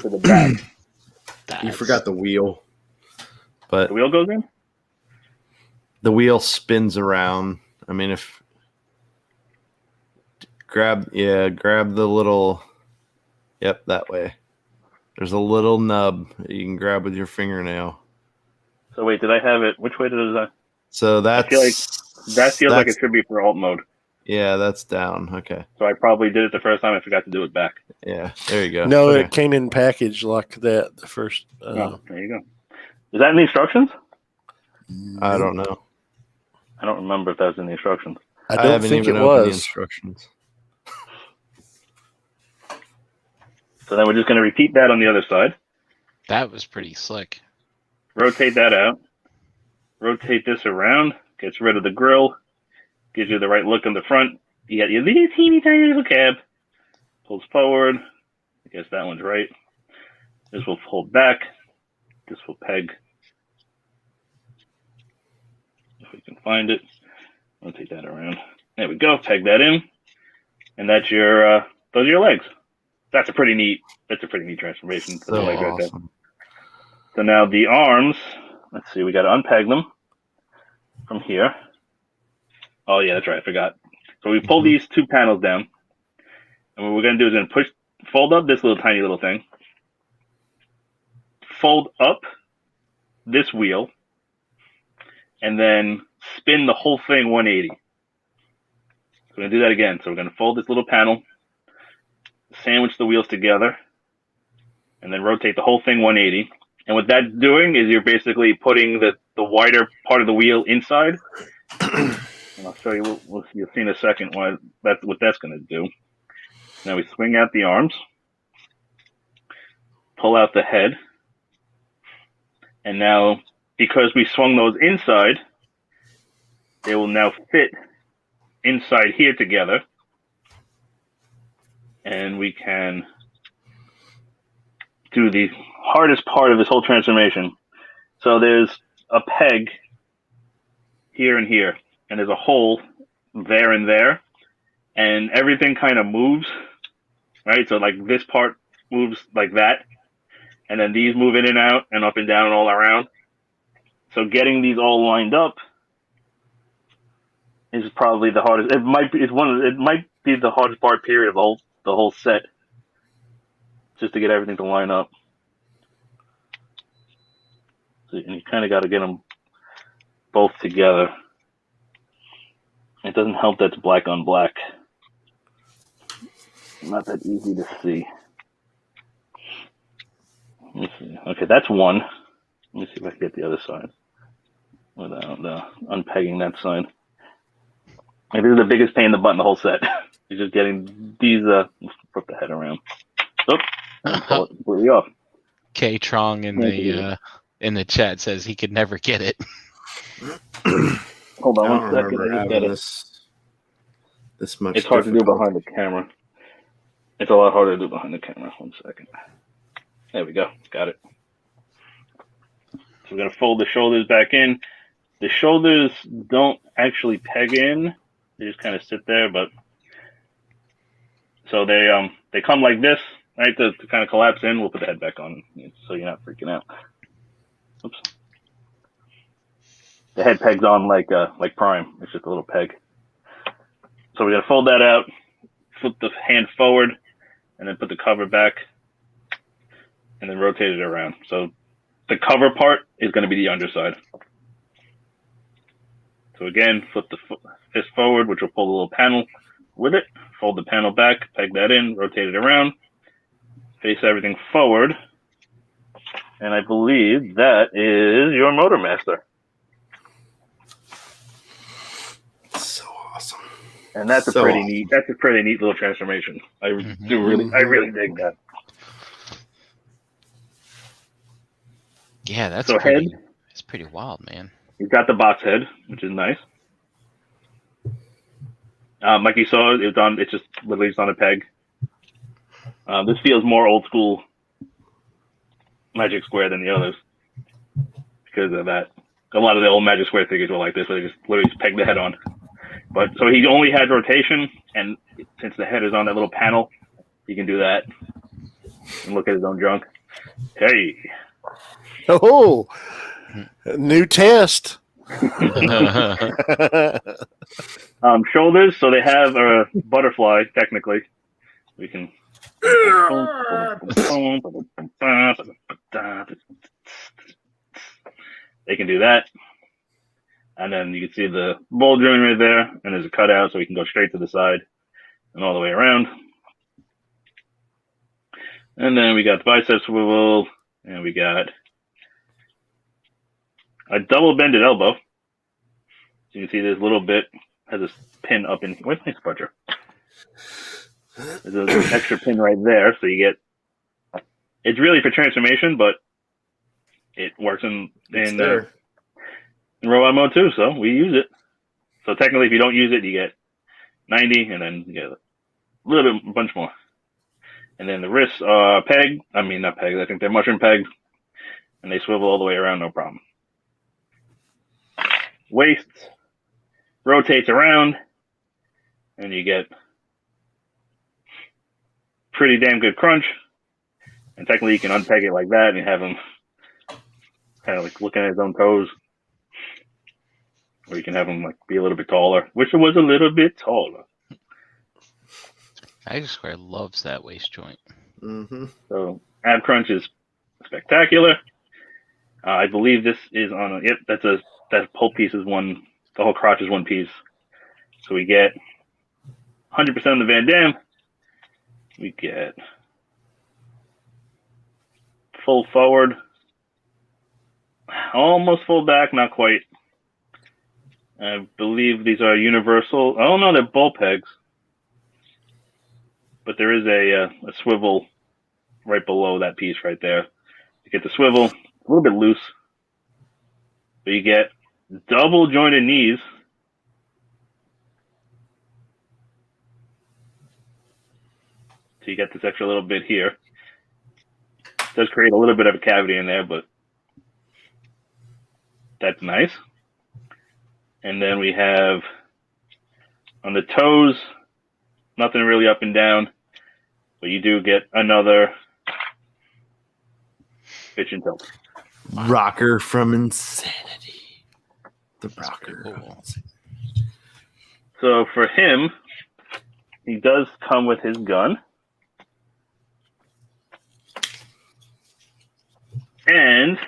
to the back. You forgot the wheel. But The wheel goes in? the wheel spins around. I mean, grab the little, that way. There's a little nub that you can grab with your fingernail. So wait, did I have it? Which way did I? So I feel like that feels like it should be for alt mode. Yeah, that's down. Okay. So I probably did it the first time. I forgot to do it back. Yeah, there you go. No, Okay. it came in package like that the first. Oh, there you go. Is that in the instructions? I don't know. I don't remember if that was in the instructions. I don't haven't think even it opened the was. instructions. So then we're just going to repeat that on the other side. That was pretty slick. Rotate that out. Rotate this around. Gets rid of the grill. Gives you the right look in the front. You got your little teeny tiny little cab. Pulls forward. I guess that one's right. This will fold back. This will peg. If we can find it. Rotate that around. There we go. Peg that in. And that's your those are your legs. That's a pretty neat transformation for the legs right there. So now the arms, let's see, we got to unpeg them from here. Oh yeah, that's right, I forgot. So we pull these 2 panels down, and what we're going to do is fold up this tiny little thing, fold up this wheel, and then spin the whole thing 180. So we're going to do that again. So we're going to fold this little panel, sandwich the wheels together, and then rotate the whole thing 180. And what that's doing is you're basically putting the wider part of the wheel inside. And I'll show you, you'll see in a second what that's going to do. Now we swing out the arms, pull out the head, and now because we swung those inside, they will now fit inside here together. And we can do the hardest part of this whole transformation. So there's a peg here and here, and there's a hole there and there, and everything kind of moves, right? So like this part moves like that, and then these move in and out and up and down and all around. So getting these all lined up is probably the hardest. It might be. It might be the hardest part period of the whole set, just to get everything to line up. So, and you kind of got to get them both together. It doesn't help that it's black on black. Not that easy to see. Let's see. Okay, that's one. Let me see if I can get the other side without unpegging that side. And this is the biggest pain in the butt in the whole set. You're just getting these. Flip the head around. Oops, and pull it completely off. K-Trong in the chat says he could never get it. Hold on I one don't second. remember I just having gotta- this much. It's hard to do difficulty. behind the camera. It's a lot harder to do behind the camera. 1 second. There we go. Got it. So we're going to fold the shoulders back in. The shoulders don't actually peg in. They just kind of sit there, but so they come like this, right? To kind of collapse in. We'll put the head back on so you're not freaking out. Oops. The head pegs on like Prime. It's just a little peg. So we're going to fold that out, flip the hand forward, and then put the cover back, and then rotate it around. So the cover part is going to be the underside. So again, flip the fist forward, which will pull the little panel with it. Fold the panel back, peg that in, rotate it around, face everything forward. And I believe that is your Motor Master. So awesome. And that's So a pretty awesome. neat. That's a pretty neat little transformation. I really dig that. Yeah, that's So pretty. head. It's pretty wild, man. You've got the box head, which is nice. Like you saw, it's just literally just on a peg. This feels more old school Magic Square than the others because of that. A lot of the old Magic Square figures were like this, where they just literally just peg the head on. But so he only has rotation, and since the head is on that little panel, he can do that and look at his own junk. Hey. Oh, new test. Shoulders, so they have a butterfly, technically. We can. They can do that. And then you can see the ball joint right there, and there's a cutout, so we can go straight to the side and all the way around. And then we got the bicep swivel, and we got a double bended elbow. So you can see this little bit has a pin up in. Where's my spudger? There's an extra pin right there, so you get. It's really for transformation, but it works in robot mode too, so we use it. So technically, if you don't use it, you get 90, and then you get a little bit, a bunch more. And then the wrists are pegged. I mean, not pegged. I think they're mushroom pegged, and they swivel all the way around, no problem. Waist rotates around, and you get pretty damn good crunch. And technically, you can unpeg it like that, and you have him kind of like looking at his own toes. Or you can have him like be a little bit taller. Wish it was a little bit taller. Magic Square loves that waist joint. Mm-hmm. So ab crunch is spectacular. I believe this is on a. Yep, that whole piece is one. The whole crotch is one piece. So we get 100% of the Van Damme. We get full forward, almost full back, not quite. I believe these are universal. Oh no, they're ball pegs. But there is a swivel right below that piece right there. You get the swivel, a little bit loose. But you get double jointed knees. So you get this extra little bit here. It does create a little bit of a cavity in there, but that's nice. And then we have on the toes, Nothing really up and down. But you do get another pitch and tilt. Rocker from Insanity. The That's rocker. pretty cool. So for him, he does come with his gun. And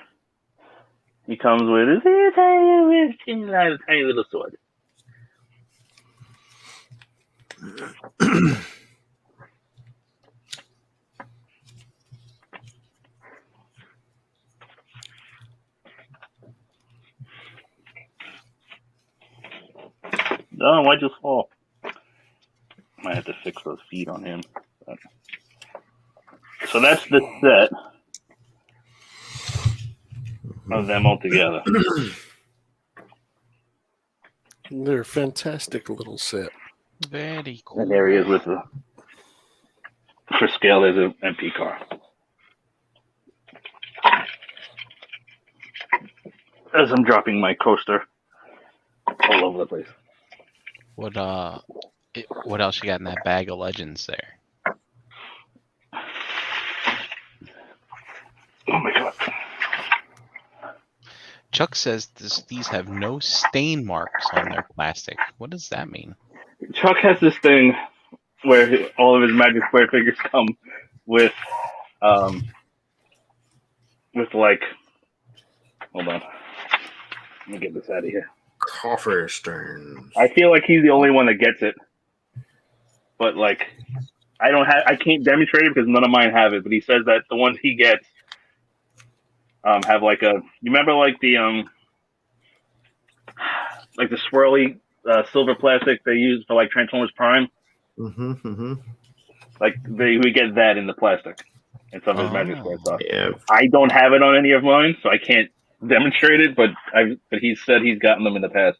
he comes with his tiny little sword. Oh, why'd you fall? Might have to fix those feet on him. But... So that's the set of them all together. They're a fantastic little set. Very cool. And there he is with the, for scale, there's an MP car. As I'm dropping my coaster all over the place. What else you got in that bag of legends there? Oh my god. Chuck says these have no stain marks on their plastic. What does that mean? Chuck has this thing where all of his Magic Square figures come with like, hold on. Let me get this out of here. Coffer Stearns. I feel like he's the only one that gets it. But like, I can't demonstrate it because none of mine have it, but he says that the ones he gets have like you remember like the swirly silver plastic they use for like Transformers Prime? Mm-hmm, mm-hmm. Like we get that in the plastic in some of his Magic Square stuff. Yeah. I don't have it on any of mine, so I can't demonstrate it, but he said he's gotten them in the past.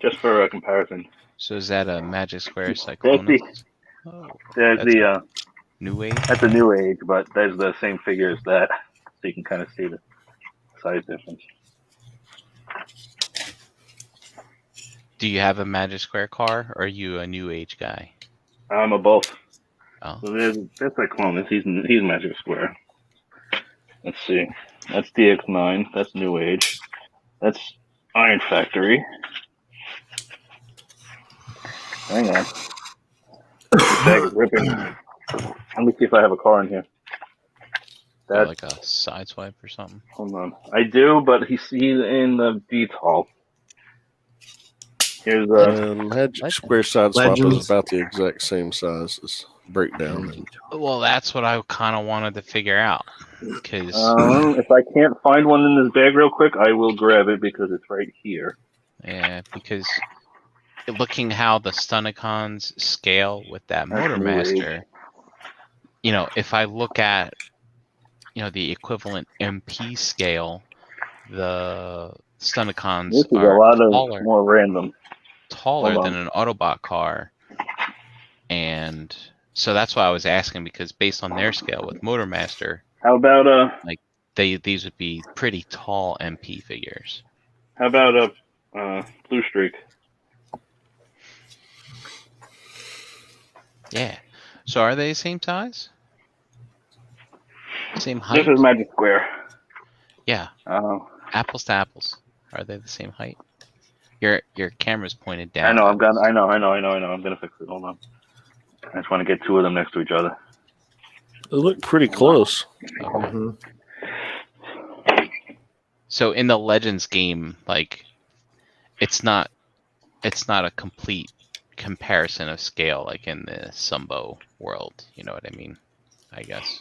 Just for a comparison. So is that a Magic Square Cyclonus? There's the New Age? that's a New Age, but there's the same figure as that, so you can kind of see the size difference. Do you have a Magic Square car, or are you a New Age guy? I'm a both. Oh. So that's Cyclonus. He's Magic Square. Let's see. That's DX9. That's New Age. That's Iron Factory. Hang on. The bag is ripping. Let me see if I have a car in here. That's, Like a sideswipe or something? hold on. I do, but he's in the Beats Hall. Here's Magic Square Sideswipe is Legends. about the exact same size as Breakdown. Well, that's what I kind of wanted to figure out. Because if I can't find one in this bag real quick, I will grab it because it's right here. yeah, because looking how the Stunticons scale with that That's Motormaster, you know, if I look at, you know, the equivalent MP scale, the Stunticons This is a are lot of taller, more random. taller Hold than on. an Autobot car, and so that's why I was asking, because based on their scale with Motormaster, How about these would be pretty tall MP figures. Blue Streak? Yeah. So are they the same size? Same height? This is Magic Square. Yeah. Apples to apples. Are they the same height? Your camera's pointed down. I know. I'm gonna fix it. Hold on. I just want to get two of them next to each other. They look pretty close. Okay. Mm-hmm. So in the Legends game, like, it's not a complete comparison of scale like in the Sumbo world. You know what I mean? I guess.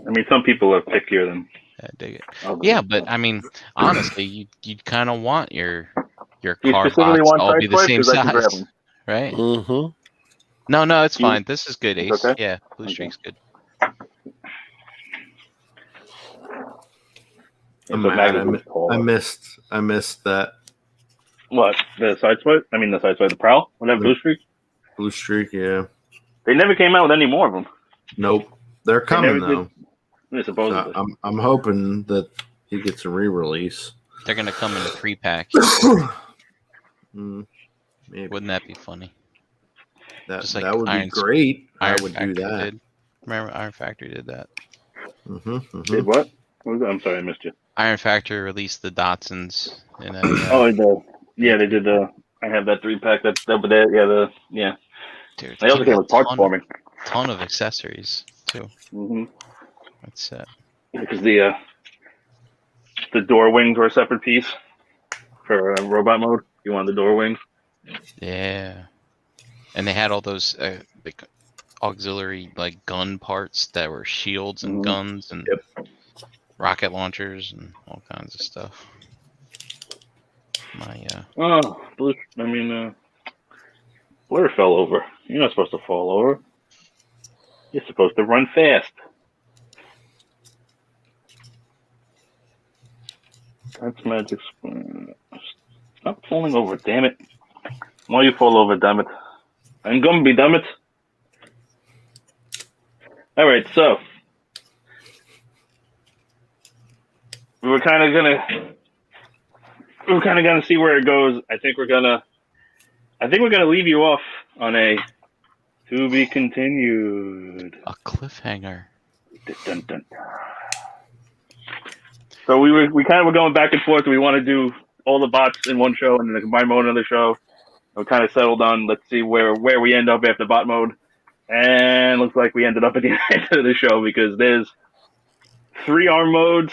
I mean, some people are pickier than I dig it. others. Yeah, but I mean, honestly, you'd kind of want your You car specifically bots want to all be the Sideswipe? same 'Cause I can grab size, them. right? Mm-hmm. No, it's You- fine. This is good, Ace. It's okay? Yeah, Blue Okay. Streak's good. I'm But mad. Magic was taller. I missed that What? The Sideswipe? I mean, the Sideswipe, the Prowl? Whatever, Blue Streak? Blue Streak. Yeah. They never came out with any more of them. Nope. They're coming never did. though. Supposedly. I'm hoping that he gets a re-release. They're gonna come in a 3-pack. Maybe. Wouldn't that be funny? That Just like that would Iron- be great. I Iron would Factory do that. did. Remember Iron Factory did that? Did what? What was that? I'm sorry, I missed you. Iron Factory released the Datsuns in a They did the. I have that 3-pack. That's but yeah. dude, They also came with parts for me. ton of accessories too. That's it. Because the door wings were a separate piece for robot mode. You want the door wings? Yeah, and they had all those like auxiliary like gun parts that were shields and guns and rocket launchers and all kinds of stuff. Blur fell over. You're not supposed to fall over. You're supposed to run fast. That's magic. Stop falling over, damn it. Why you fall over, damn it? I'm gonna be, damn it. Alright, so. We were kind of gonna see where it goes. I think we're gonna leave you off on a to be continued. A cliffhanger. Dun, dun, dun. So we kind of were going back and forth. We want to do all the bots in one show and then the combined mode in another show. We kind of settled on let's see where we end up after bot mode, and looks like we ended up at the end of the show because there's 3 arm modes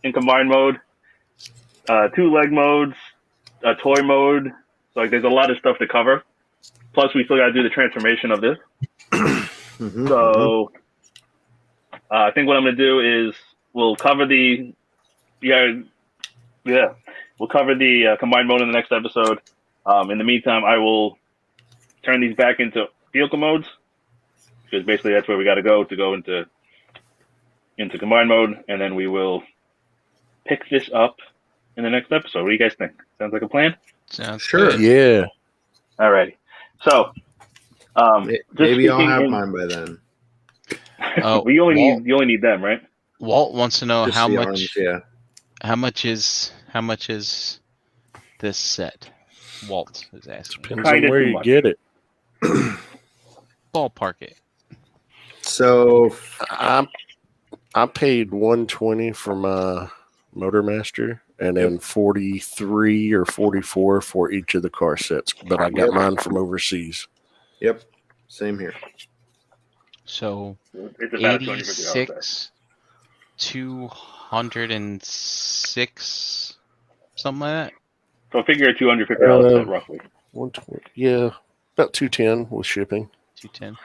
in combined mode, 2 leg modes, a toy mode. So there's a lot of stuff to cover. Plus we still got to do the transformation of this. So I think what I'm going to do is we'll cover the we'll cover the combined mode in the next episode. In the meantime, I will turn these back into vehicle modes because basically that's where we got to go into combined mode, and then we will pick this up in the next episode. What do you guys think? Sounds like a plan? Sounds Sure. good. Yeah. Alrighty. So, maybe I'll have mine by then. Oh, you only need them, right? Walt wants to know Just how the much. arms, yeah. How much is this set? Walt is asking. Depends Kinda on where too you much. get it. Ballpark it. So I paid $120 for my Motormaster, and then 43 or 44 for each of the car sets. But I got mine from overseas. yep, same here. So It's about $250. 86, 206, something like that. So figure $250 set roughly. 120, yeah, about 210 with shipping. 210.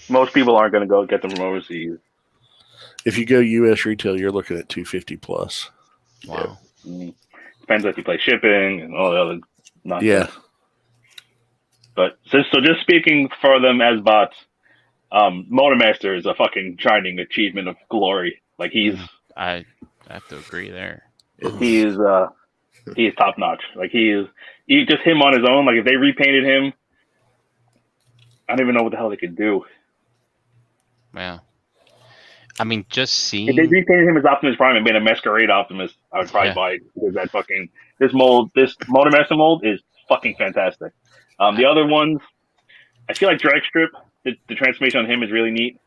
Most people aren't going to go get them from overseas. If you go U.S. retail, you're looking at 250 plus. Wow. Depends if you play shipping and all the other nonsense. Yeah. But so just speaking for them as bots, Motormaster is a fucking shining achievement of glory. Like I have to agree there. he is top notch. Like he just him on his own. Like if they repainted him, I don't even know what the hell they could do. Wow. I mean, just seeing. If they repainted him as Optimus Prime and made a Masquerade Optimus, I would probably buy it because that fucking this Motormaster mold is fucking fantastic. The other ones, I feel like Drag Strip, the transformation on him is really neat.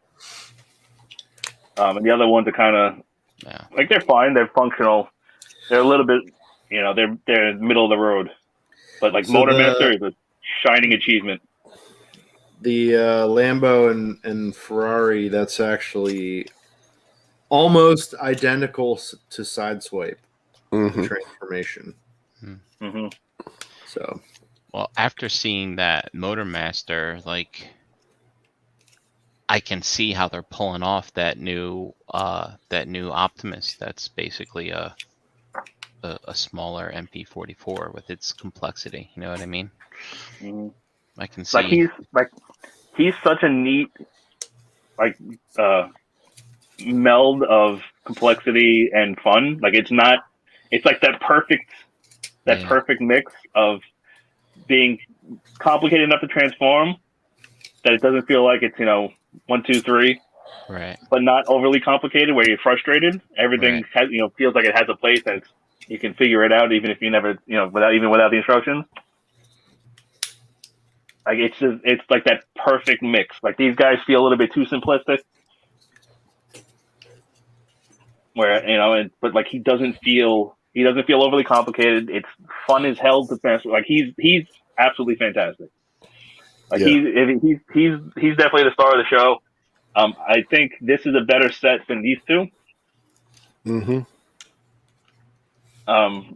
And the other ones are kind of like they're fine, they're functional, they're a little bit, they're middle of the road. But like so Motormaster is a shining achievement. The Lambo and Ferrari, that's actually almost identical to Sideswipe transformation. Mm-hmm. So, well, after seeing that Motormaster, like, I can see how they're pulling off that new Optimus. That's basically a smaller MP44 with its complexity. You know what I mean? Mm-hmm. I can see. He's such a neat meld of complexity and fun. Like it's like that perfect mix of being complicated enough to transform that it doesn't feel like it's 1, 2, 3, Right. but not overly complicated where you're frustrated. Everything has, feels like it has a place and you can figure it out even if you never, without the instructions. Like it's like that perfect mix. Like these guys feel a little bit too simplistic, where but like he doesn't feel overly complicated. It's fun as hell to transfer. Like he's absolutely fantastic. Like he's definitely the star of the show. I think this is a better set than these two. Mm-hmm.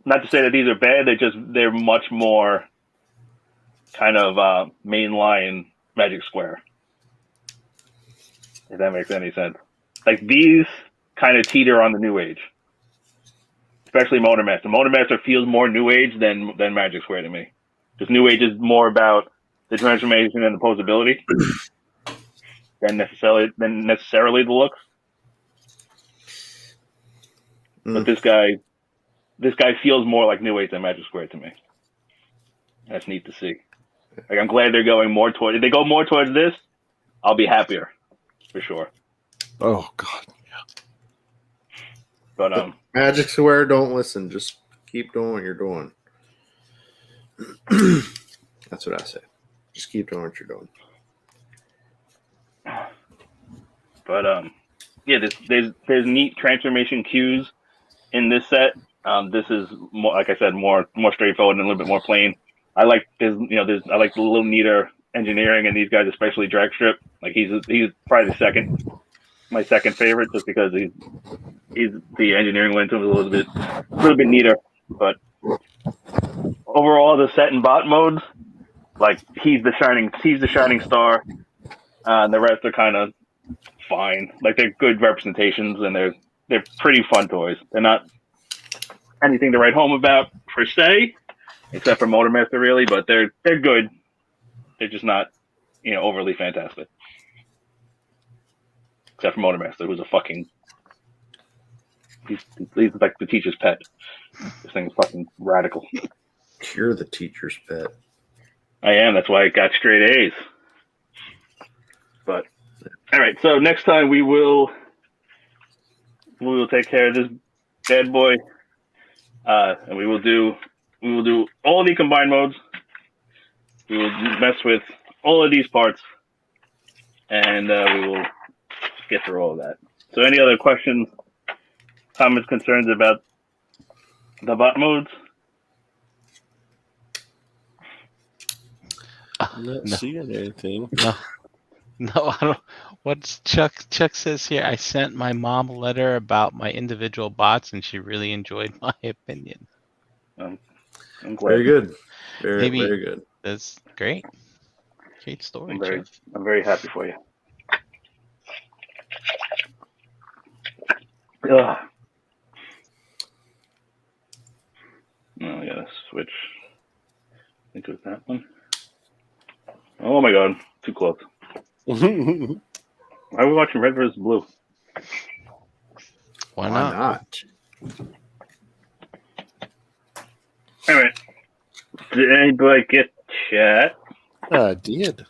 Not to say that these are bad. They're much more kind of mainline Magic Square. If that makes any sense. Like these kind of teeter on the New Age, especially Motormaster. Motormaster feels more New Age than Magic Square to me. Because New Age is more about the transformation and the posability than necessarily the looks. But this guy feels more like New Age than Magic Square to me. That's neat to see. Like I'm glad they're going more toward. If they go more towards this, I'll be happier, for sure. Oh God, yeah. But Magic Square, don't listen. Just keep doing what you're doing. That's what I say. Just keep doing what you're doing. But yeah, there's neat transformation cues in this set. This is more, like I said, more straightforward and a little bit more plain. I like I like the little neater engineering in these guys, especially Dragstrip. Like he's probably my second favorite, just because he's the engineering went to him a little bit neater. But overall, the set and bot modes, like he's the shining star. The rest are kind of fine. Like they're good representations and they're pretty fun toys. They're not anything to write home about per se, except for Motormaster really, but they're good. They're just not overly fantastic. Except for Motormaster, who's a fucking he's like the teacher's pet. This thing is fucking radical. You're the teacher's pet. I am. That's why I got straight A's. But all right, so next time we will take care of this bad boy, and we will do all the combined modes. We will mess with all of these parts, and we will get through all of that. So, any other questions, comments, concerns about the bot modes? I'm not seeing anything. No, I don't. What's Chuck says here? I sent my mom a letter about my individual bots, and she really enjoyed my opinion. I'm glad. Very good. Very Maybe- very good. That's great. Great story, Chuck. I'm very happy for you. Ugh. No, I gotta switch. I think it was that one. Oh my god, too close. Why are we watching Red vs. Blue? Why not? not? Alright. Did anybody get chat? I did.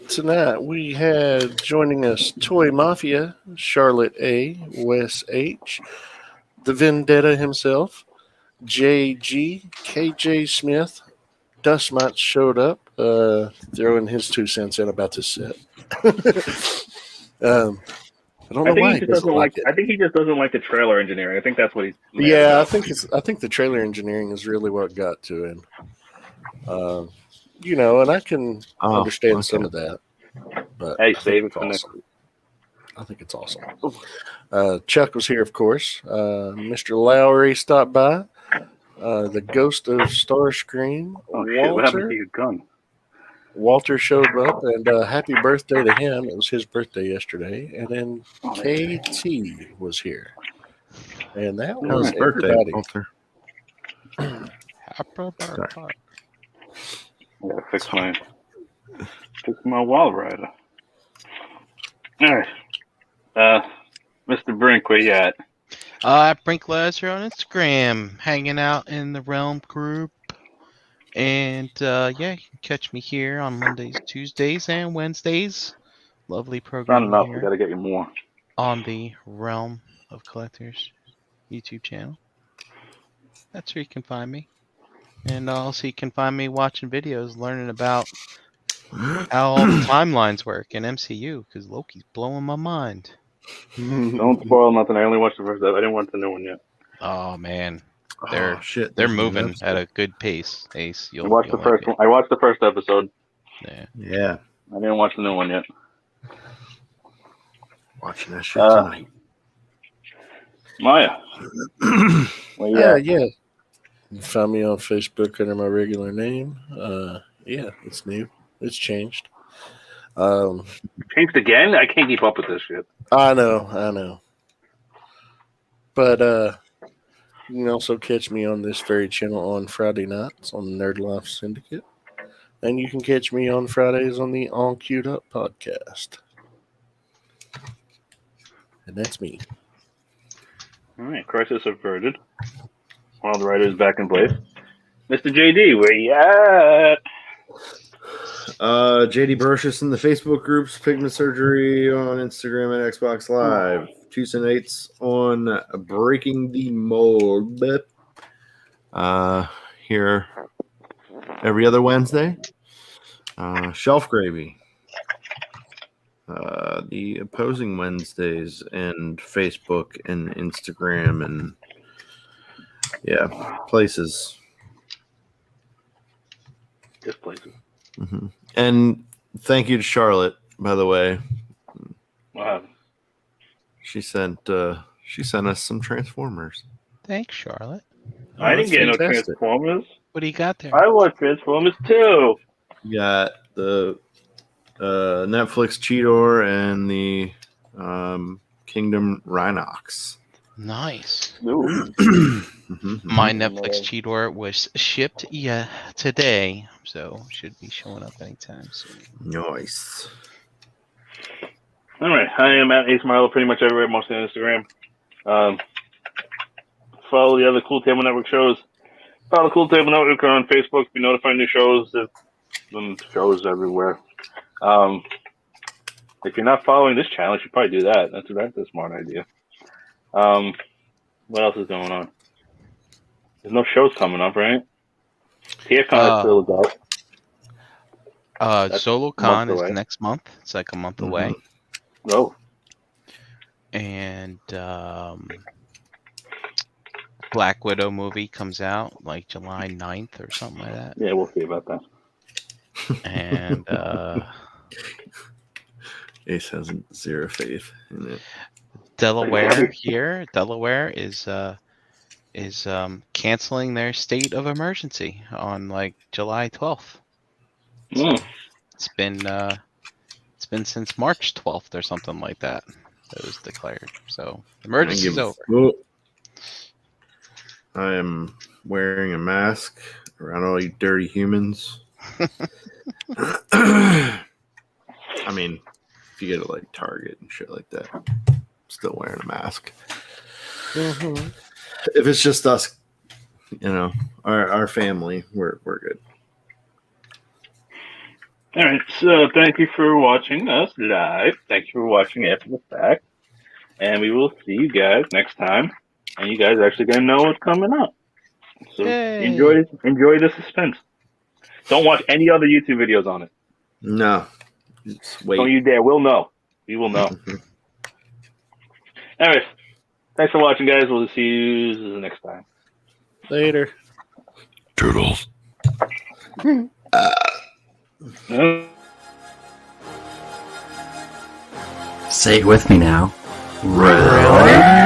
Tonight we had joining us Toy Mafia, Charlotte A, Wes H, the Vendetta himself, JG, KJ Smith, Dustmite showed up, throwing his 2 cents in about this set. I don't know why he doesn't like it. I think he just doesn't like the trailer engineering. I think that's what he's. Yeah, I think the trailer engineering is really what got to him. And I can understand some of that. But Hey, save it for next week. I think it's awesome. Chuck was here, of course. Mr. Lowry stopped by. The Ghost of Starscream. Oh shit! What happened to your gun? Walter showed up, and happy birthday to him. It was his birthday yesterday. And then KT was here. And that That was was his birthday, everybody. Walter. Happy birthday. I gotta fix my wall rider. All right, Mr. Brink, where you at? At Brink Lazar on Instagram, hanging out in the Realm group. And yeah, you can catch me here on Mondays, Tuesdays, and Wednesdays lovely It's program not enough. We here got to get you more. on the Realm of Collectors YouTube channel. That's where you can find me. And also you can find me watching videos, learning about how all the timelines work in MCU, because Loki's blowing my mind. Don't spoil nothing. I only watched the first episode. I didn't watch the new one yet. Oh man, Oh shit! they're there's a new moving episode. at a good pace. Ace, I watched the first like one. I watched the first episode. Yeah. Yeah, I didn't watch the new one yet. watching that shit tonight. Maya. Well, yeah. Yeah. You can find me on Facebook under my regular name. Yeah, it's new. It's changed. Changed again? I can't keep up with this shit. I know. But you can also catch me on this very channel on Friday nights on the Nerd Life Syndicate. And you can catch me on Fridays on the All Queued Up podcast. And that's me. All right, crisis averted. While the writer is back in place. Mr. JD, where you at? JD Brocious in the Facebook groups, Pigment Surgery on Instagram and Xbox Live, 2s and 8s on Breaking the Mold. Here every other Wednesday. Shelf Gravy. The opposing Wednesdays and Facebook and Instagram and places. Just places. Mm-hmm. And thank you to Charlotte, by the way. Wow. She sent us some Transformers. Thanks, Charlotte. I didn't get no fantastic. Transformers. What do you got there? I watched Transformers too. You got the Netflix Cheetor and the Kingdom Rhinox. Nice. Ooh. My Netflix Cheetor was shipped today, so should be showing up anytime soon. Nice. All right, I am at Ace Milo pretty much everywhere, mostly on Instagram. Follow the other Cool Table Network shows. Follow Cool Table Network on Facebook. Be notified new shows. There's some shows everywhere. If you're not following this channel, you should probably do that. That's a smart idea. What else is going on? There's no shows coming up, right? TFCon is still out. Solo Con is next month. It's like a month away. Oh. And Black Widow movie comes out like July 9th or something like that. Yeah, we'll see about that. And Ace has zero faith in it. Delaware is canceling their state of emergency on like July 12th. So it's been since March 12th or something like that it was declared. So emergency's over. Well, I am wearing a mask around all you dirty humans. I mean, if you go to like Target and shit like that, I'm still wearing a mask. Mm-hmm. If it's just us, our family, we're good. All right, so thank you for watching us live. Thank you for watching after the fact. And we will see you guys next time. And you guys are actually going to know what's coming up. So enjoy the suspense. Don't watch any other YouTube videos on it. No. Just wait. Don't you dare. We'll know. We will know. All right. Thanks for watching, guys. We'll see you the next time. Later. Toodles. Say it with me now. Round.